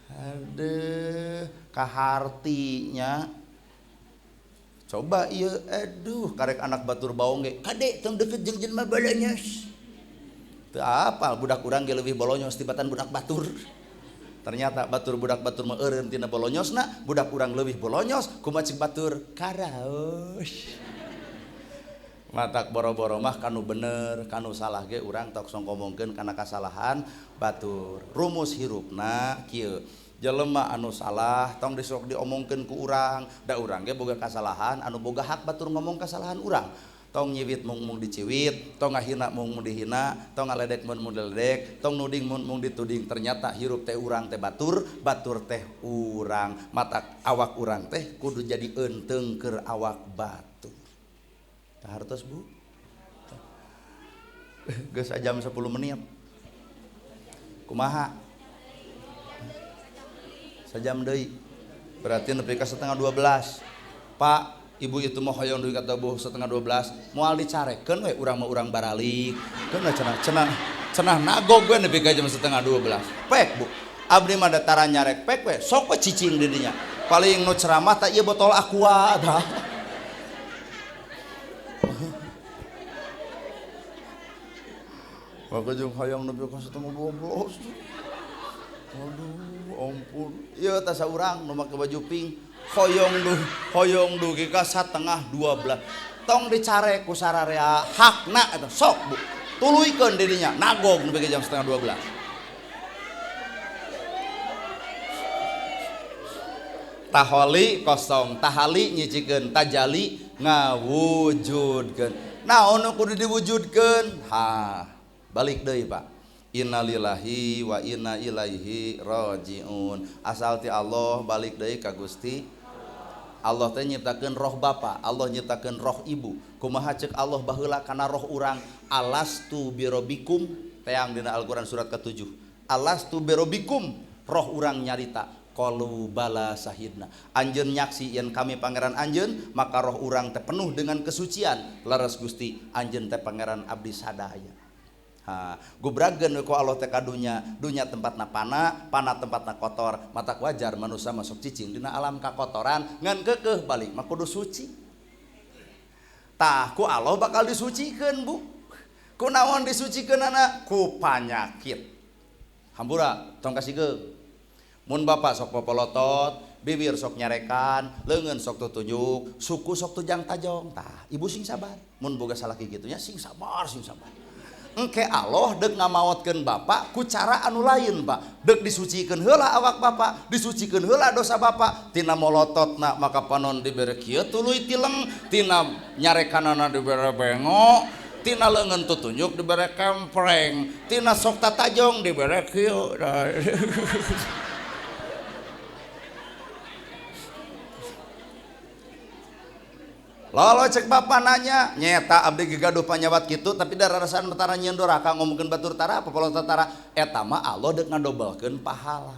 Aduh, kahartinya. Coba ieu, aduh, karek anak batur baong ge, kade tong deukeut jeung jelema balanyos. Teu apal budak urang ge leuwih bolonyos tibatan budak batur. Ternyata batur budak batur mah eureun tina bolonyosna, budak urang leuwih bolonyos, kumaha cik batur karaos. Matak boro-boro mah kanu bener, kanu salah ge urang tok song ngomongkeun kana kasalahan batur. Rumus hirupna kieu. Jelema anu salah tong disok diomongkeun ku urang, da urang ge boga kasalahan, anu boga hak batur ngomong kasalahan urang. Tong nyiwit mung diciwit, tong ngahina mung dihina, tong ngaledek mung diledek, tong nuding mung dituding. Ternyata hirup teh urang teh batur, batur teh urang. Matak awak urang teh kudu jadi enteung keur awak batur. Tah hartos Bu. Geus jam 10 menit. Kumaha? Sajam deui. Berarti nepi ka 11:30. Pak, ibu itu mau hoyong duit kata bu 11:30 moal dicarekeun we urang mah urang baralik keun cenah nagog we nepi ka jam 11:30 pek Bu abdi mah datara nyarek pek we sok we cicing di dinya paling nu ceramah tah ieu botol aqua tah maka jeung hoyong nepi ka 11:12 aduh ampun ieu tah saurang nu make baju pink hoyong dugi ka 11:30 tong dicare ku sararea hakna eta sok Bu tuluykeun di dinya nagog nepi ka jam 11:30 taholi kosong tahali nyicikeun tajali ngawujudkeun naon nu kudu diwujudkeun balik deui Pak innalillahi wa inna ilaihi rajiun asal ti Allah balik deui ka Gusti Allah teh nyiptakeun roh bapa, Allah nyiptakeun roh ibu. Kumaha ceuk Allah baheula kana roh urang, alastu birobikum, teang dina Al-Qur'an surat ke-7. Alastu birobikum, roh urang nyarita, qalu bala sahidna. Anjeun nyaksi yen kami pangeran anjeun, maka roh urang teh penuh dengan kesucian. Leres Gusti, anjeun teh pangeran abdi sadaya. Gubrageun ku Allah teh ka dunya tempatna pana tempatna kotor matak wajar manusia masuk cicing dina alam kakotoran ngan keukeuh balik mah kudu suci tah ku Allah bakal disucikeun Bu kunaon disucikeunana ku panyakit hampura tong kasihkeun Mun bapak sok popolotot, bibir sok nyarekan, leungeun sok tutunjuk, suku sok tujang tajong. Tah, ibu sing sabar. Mun boga salaki kitu nya sing sabar, sing sabar. Engke Allah deuk ngamaotkeun bapak ku cara anu lain, Pak. Deuk disucikeun heula awak bapak, disucikeun heula dosa bapak. Tina molototna maka panon dibere kieu tuluy tileng, tina nyarekanana dibere bengok, tina leungeun tutunjuk dibere kempreng, tina sok tatajong dibere kieu. Lolo cek bapak nanya, nyeta abdi gaduh panyawat kitu tapi dararasan betara nyieun doraka ngomongkeun batur tara popolotot tara eta mah Allah deuk ngadobelkeun pahala.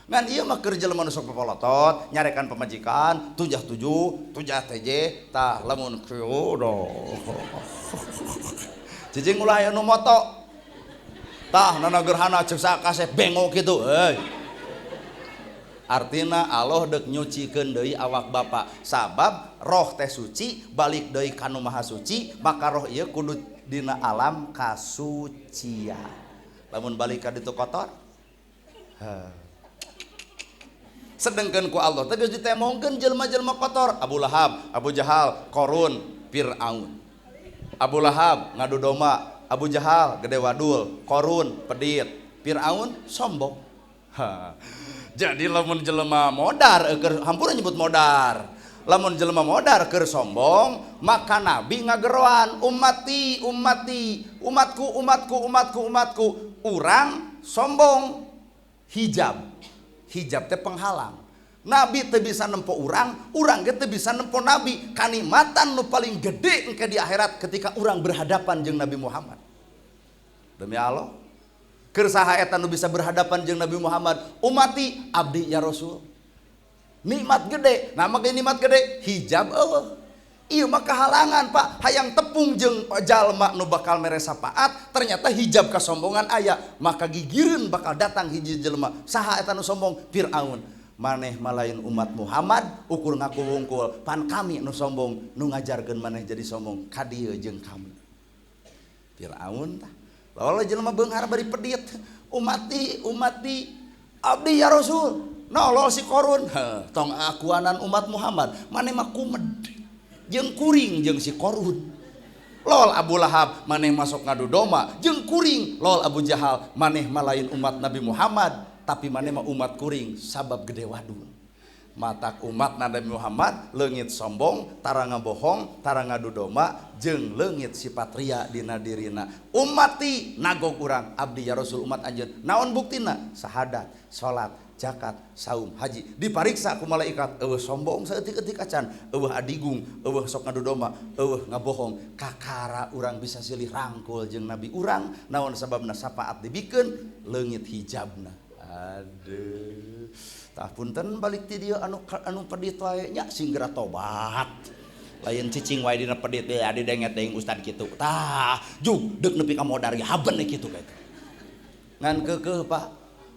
Ngan ieu mah keur jelema nu sok popolotot, nyarekan pamajikan, tujah tujuh, tujah TJ, tah lamun kieu do. Cicing ulah aya nu moto. Tah nana gerhana cek sakase bengok kitu, euy. Artina Allah deuk nyucikeun deui awak bapak sabab roh teh suci balik deui ka Nu Maha Suci maka roh ieu kudu dina alam kasucian. Lamun balik ka ditu kotor sedengkeun ku Allah teh geus ditemongkeun jelema-jelema kotor. Abu Lahab, Abu Jahal, Qarun, Fir'aun. Abu Lahab ngadu domba, Abu Jahal gede wadul, Qarun pedit, Fir'aun sombong. Jadi lamun jelema modar hampura nyebut modar. Lamun jelema modar keur sombong, maka Nabi ngageroan ummati ummati, umatku umatku umatku umatku. Urang sombong hijab. Hijab teh penghalang. Nabi teu bisa nempo urang ge teu bisa nempo Nabi. Kanikmatan nu paling gede engke di akhirat ketika urang berhadapan jeung Nabi Muhammad. Demi Allah keur saha eta nu bisa berhadapan jeung Nabi Muhammad? Umati abdi ya Rasul. Nikmat gede, nama ge nikmat gede, hijab eueuh. Ieu mah kahalangan, Pak. Hayang tepung jeung jalma nu bakal mere sapaat, ternyata hijab kasombongan aya, maka gigireun bakal datang hiji jelema. Saha eta nu sombong? Fir'aun. Maneh malain umat Muhammad ukur ngaku wungkul, pan kami nu sombong nu ngajarkeun maneh jadi sombong ka dieu jeung kami. Fir'aun tah. Lalu jelema beunghar bari pedit, umati umati abdi ya Rasul. Nolol si Qarun, tong akuanan umat Muhammad, maneh mah kumed jeung kuring jeung si Qarun. Lol Abu Lahab maneh masuk ngadu domba jeung kuring. Lol Abu Jahal maneh malain umat Nabi Muhammad, tapi maneh mah umat kuring sabab gede wadun. Matak umat Nabi Muhammad leungit sombong, tara ngabohong, tara ngadu domba jeung leungit sifat ria dina dirina. Ummati nagog urang abdi ya Rasul umat anjeun. Naon buktina? Sahadat, salat, zakat, saum, haji. Dipariksa ku malaikat, eueuh sombong saeutik-eutik acan, eueuh adigung, eueuh sok ngadu domba, eueuh ngabohong. Kakara urang bisa silih rangkul jeung Nabi urang. Naon sababna sapaat dibikeun leungit hijabna. Aduh. Tah punten balik ti dieu anu pedit wae nya singgera tobat. Lain cicing wae dina pedit teh adi denget deing ustad kitu. Tah, jug deuk nepi ka modar ge haben kitu kae. Ngan keukeuh Pak.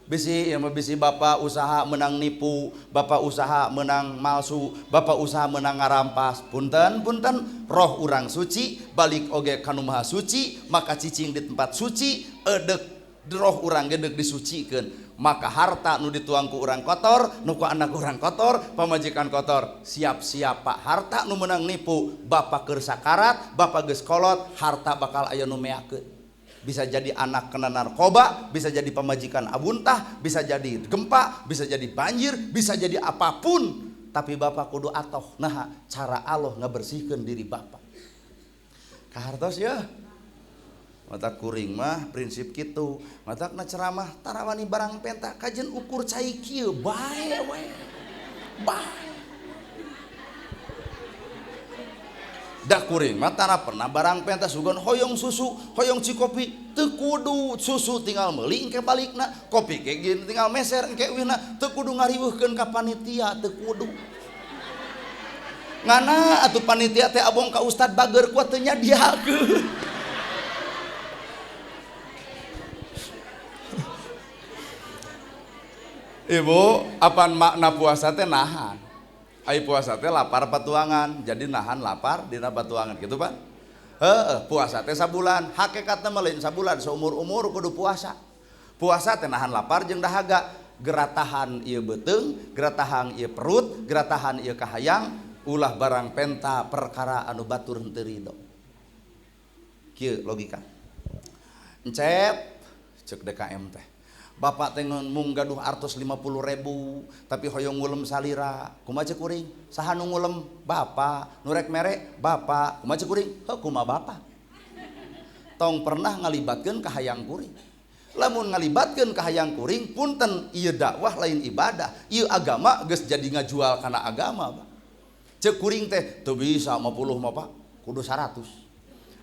Bisi ya bisi bapak usaha menang nipu, bapak usaha menang malsu, bapak usaha menang ngarampas. Punten roh urang suci balik oge ka Nu Maha Suci, maka cicing di tempat suci eudeuh roh urang ge deuk disucikeun. Maka harta nu dituang ku urang kotor, nu ku anak urang kotor, pamajikan kotor, siap-siap Pak. Harta nu menang nipu, bapak keur sakarat, bapak geus kolot, harta bakal aya nu meakeun. Bisa jadi anak kena narkoba, bisa jadi pamajikan abuntah, bisa jadi gempa, bisa jadi banjir, bisa jadi apapun. Tapi bapak kudu atoh, nah cara Allah ngabersihkeun diri bapak. Kahartos ya. Mata kuring mah prinsip kitu. Matakna ceramah tarawani barang penta kajen ukur cai kieu bae we. Bae. Da kuring mah tara pernah barang penta sugan hoyong susu, hoyong cikopi, teu kudu susu tinggal meuli engke balikna, kopi ge tinggal meser engke eueuhna, teu kudu ngariweuhkeun ka panitia, teu kudu. Ngana atuh panitia teh abong ka ustad bager kuat teu nyadiakeun. Ibu, apa makna puasa teh nahan? Ai puasa teh lapar patuangan, jadi nahan lapar dina patuangan gitu Pak. Puasa teh sabulan, hakikatna mah lain sabulan, seumur-umur kudu puasa. Puasa teh nahan lapar jeung dahaga. geratahan ieu beuteung, geratahan ieu perut, geratahan ieu kahayang, ulah barang penta perkara anu batur henteu ridho. Kieu logika. Encep cek DKM teh. Bapak teh mung gaduh artos 50.000 tapi hoyong ngulem salira. Kumaha cek kuring? Saha nu ngulem? Bapak. Nu rek mere? Bapak. Kumaha cek kuring? Heuh kumaha bapak? Tong pernah ngalibatkeun ka hayang kuring. Lamun ngalibatkeun ka hayang kuring punten ieu dakwah lain ibadah. Ieu agama geus jadi ngajual kana agama, Pak. Cek kuring teh teu bisa 50 mah Pak, kudu 100.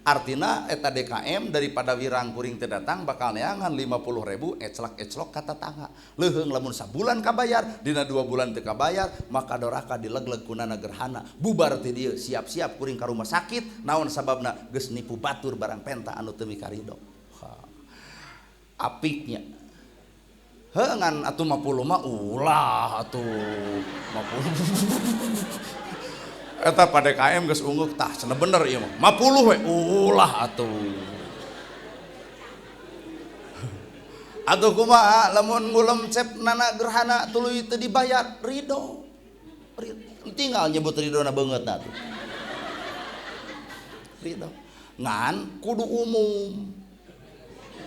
Artina eta DKM daripada wirang kuring teu datang bakal neangan 50.000 eclok kata tangga. Leuheung lamun sabulan kabayar, dina 2 bulan teu kabayar, maka doraka dilegleg kunana gerhana. Bubar ti dieu, siap-siap kuring ka rumah sakit, naon sababna geus nipu batur barang penta anu teu mikarido. Apiknya. Heuh ngan atuh 50 mah ulah atuh 50. Eta pada KM geus ungguk tah cenah bener ieu mah 50 we ulah atuh. Atuh kumaha lamun ngulem cep nana gerhana tuluy teu dibayar ridho. Tinggal nyebut ridona beungeutna atuh. Ridho. Ngan kudu umum.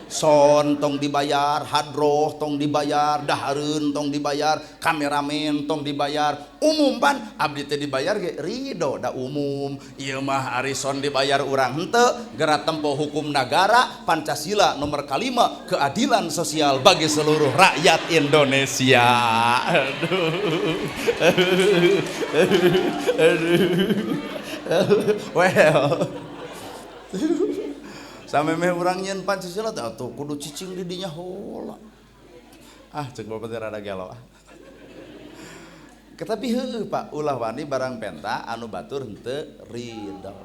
Son tong dibayar, hadroh tong dibayar, dahareun tong dibayar, kameramen tong dibayar, umum pan abdi teh dibayar ge ridho da umum. Ieu mah ari son dibayar urang henteu, gerak tempo hukum negara, Pancasila nomor 5, keadilan sosial bagi seluruh rakyat Indonesia. Well. Samemeh urang nyeun Pancasila teh atuh kudu cicing di dinya heula. Cek bapak teh rada gelo. Tapi heueuh Pak, ulah wani barang penta anu batur henteu ridho.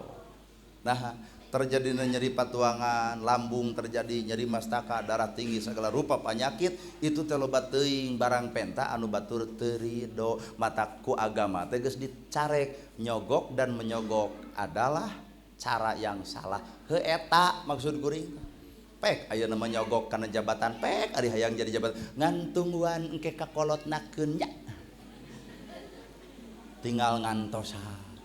Nah, terjadina nyeri patuangan, lambung terjadi nyeri mastaka, darah tinggi segala rupa penyakit, itu teh loba teuing barang penta anu batur teu ridho. Mata ku agama teh geus dicarek, nyogok dan menyogok adalah cara yang salah. Heuh eta maksud kuring. Pek aya nama nyogok kana jabatan, pek ari hayang jadi jabatan ngantungwan engke kakolotnakeun nya. Tinggal ngantosan.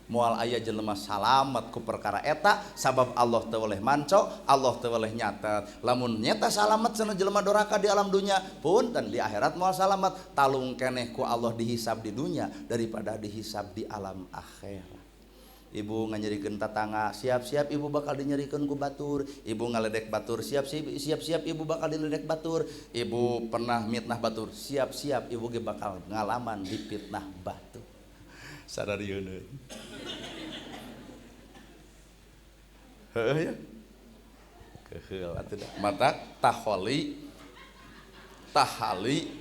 Moal aya jelema salamet ku perkara eta sabab Allah teu weleh manco, Allah teu weleh nyatet. Lamun nyata salamet cenah jelema doraka di alam dunya, punten di akhirat moal salamet, talung keneh ku Allah dihisab di dunya daripada dihisab di alam akhirat. Ibu nganyerikeun tatangga, siap-siap ibu bakal dinyerikeun ku batur. Ibu ngaledek batur, siap-siap ibu bakal diledek batur. Ibu pernah mitnah batur, siap-siap ibu ge bakal ngalaman dipitnah batur. Sararieun. Heuh ya. Keheul atuh da. Mata taholi, tahali,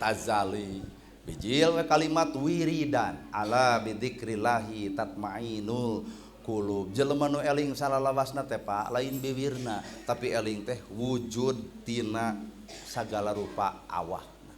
tazali. Bijil kalimat wiridan ala bidzikrillahi tatmainul qulub. Jelema nu eling salalawasna teh Pak lain bibirna, tapi eling teh wujud tina sagala rupa awakna.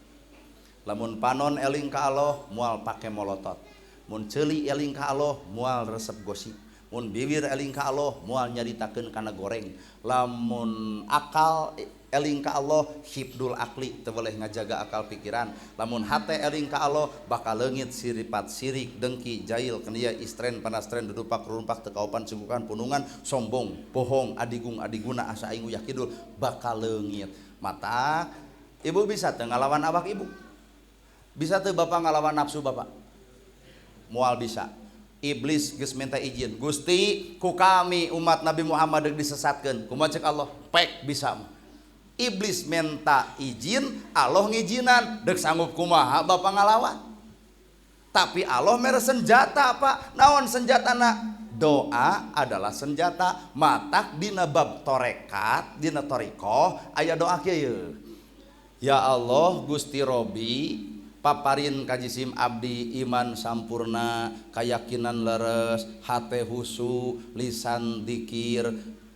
Lamun panon eling ka Allah moal pake molotot. Mun ceuli eling ka Allah moal resep gosip. Mun bibir eling ka Allah moal nyaritakeun kana goreng. Lamun akal eling ka Allah hibdul akli teu boleh ngajaga akal pikiran. Lamun hate eling ka Allah bakal leungit siripat sirik dengki jail kenia istren panastren dudupak rumpak teu kaopan sungguhan punungan sombong bohong adigung adiguna asa aing uyah kidul bakal leungit. Mata ibu bisa teu ngalawan awak ibu? Bisa teu bapak ngalawan nafsu bapak? Moal bisa. Iblis geus minta izin, Gusti ku kami umat Nabi Muhammad deuk disesatkeun. Kumaha ceuk Allah? Pek bisa mah. Iblis minta izin, Allah ngijinan, deuk sanggup kumaha bapak ngalawan. Tapi Allah mere senjata Pak. Naon senjatana? Doa adalah senjata. Matak dina bab torekat, dina torikoh aya doa kieu. Ya Allah Gusti Robi paparin kajisim abdi iman sampurna, keyakinan leres, hate husu, lisan dikir,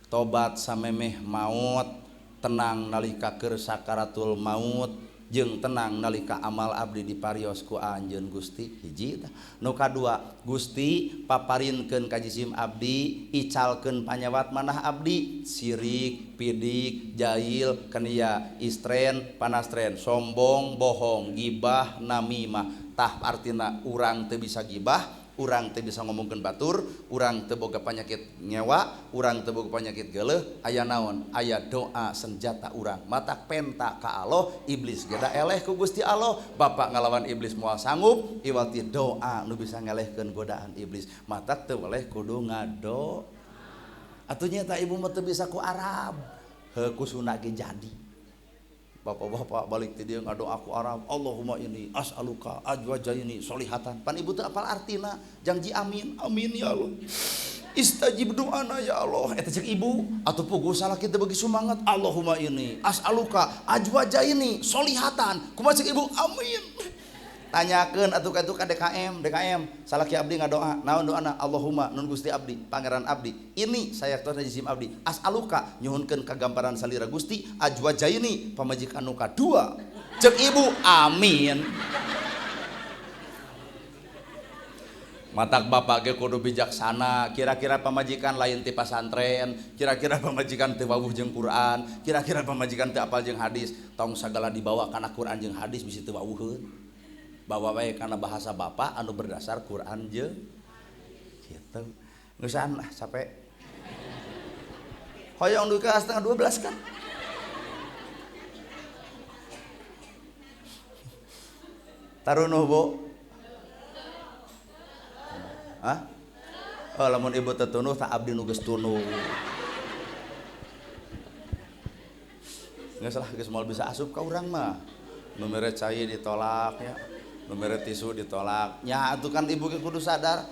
tobat samemeh maut, tenang nalika keur sakaratul maut, jeung tenang nalika amal abdi diparios ku anjeun Gusti. Hiji tah. Nu kadua, Gusti paparinkeun ka jisim abdi, icalkeun panyawat manah abdi, sirik, pidik, jail, kenia, istren, panastren, sombong, bohong, gibah, namimah. Tah artina urang teu bisa gibah, urang teu bisa ngomongkeun batur, urang teu boga panyakit nyewa, urang teu boga panyakit geuleuh. Aya naon? Aya doa senjata urang. Matak penta ka Allah, iblis ge da eleh ku Gusti Allah. Bapak ngalawan iblis moal sanggup, iwati doa nu bisa ngelehkeun godaan iblis. Matak teu eleh kudu ngado. Atuh nya tah ibu mah teu bisa ku Arab. Heuh kusuna ge jadi. Bapak-bapak balik ti dieu ngadoa ku Arab, Allahumma ini as'aluka ajwajaini solihatan. Pan ibu teu apal artina, janji amin. Amin ya Allah. Istajib doana ya Allah. Eta ceuk ibu atuh puguh salaki teu beuki sumanget. Allahumma ini as'aluka ajwajaini solihatan. Kumaha ceuk ibu? Amin. Tanyakeun atuh ka DKM, salaki abdi ngadoa, naon doana? Allahumma nun Gusti abdi, pangeran abdi, ini sayaktorna jisim abdi, as'aluka nyuhunkeun kagamparan salira Gusti, ajwajaini pamajikan nu kadua. Ceuk ibu, amin. Matak bapak ge kudu bijaksana. Kira-kira pamajikan lain ti pasantren, kira-kira pamajikan teu wawuh jeung Quran, kira-kira pamajikan teu apal jeung hadis. Tong sagala dibawa kana Quran jeung hadis bisi teu wawuheun. Bawa wae karena bahasa bapak anu berdasar Quran jeung kitu. Ngeusan lah capek. Hoyong duka setengah 12 kan. Tarunuh Bu. Hah? Oh lamun ibu tetunuh tak abdi nu geus tunuh. Geus lah geus moal bisa asup ka urang mah. Nu mere cai ditolak ya. Nomor tisu ditolak. Ya itu kan ibu kudu sadar,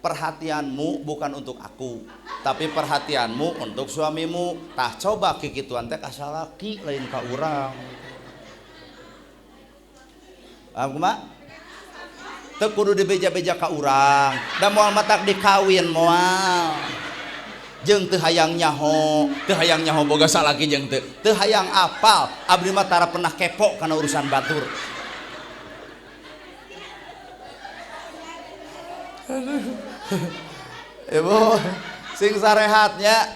perhatianmu bukan untuk aku, tapi perhatianmu untuk suamimu. Tah coba kikituan teh ka salaki lain ka urang. Paham kumaha? Teu kudu dibeja-beja ka urang. Da moal matak dikawin moal. Jeung teu hayang nyaho boga salaki jeung teu hayang apal. Abdi mah tara pernah kepo kana urusan batur. Ibu sing sarehatnya,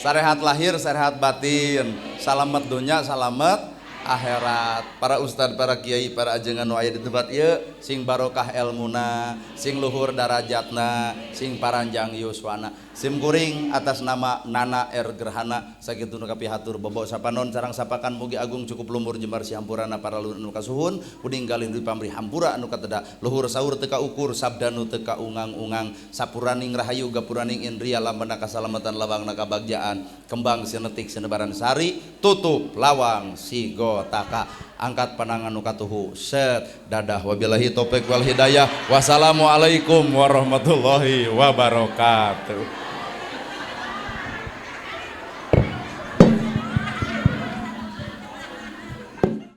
sarehat lahir, sarehat batin, salamet dunya, salamet akhirat. Para ustad, para kiai, para ajengan nu aya di tempat ieu sing barokah elmuna, sing luhur darajatna, sing paranjang yuswana. Sim kuring atas nama Nana R. Gerhana sakitu nu kapihatur bobo sapanon sareng sapakan mugi agung cukup lumur jembar si hampurana para luhur anu kasuhun puding galih duit pamrih hampura anu kateda luhur saur teu kaukur sabda nu teu kaungang-ungang sapuraning rahayu gapuraning indria lambana kasalamatan lawangna kabagjaan kembang sinetik sinebaran sari tutup lawang si gotaka angkat panangan nu katuhu set dadah wabillahi taufik wal hidayah wassalamualaikum warahmatullahi wabarakatuh.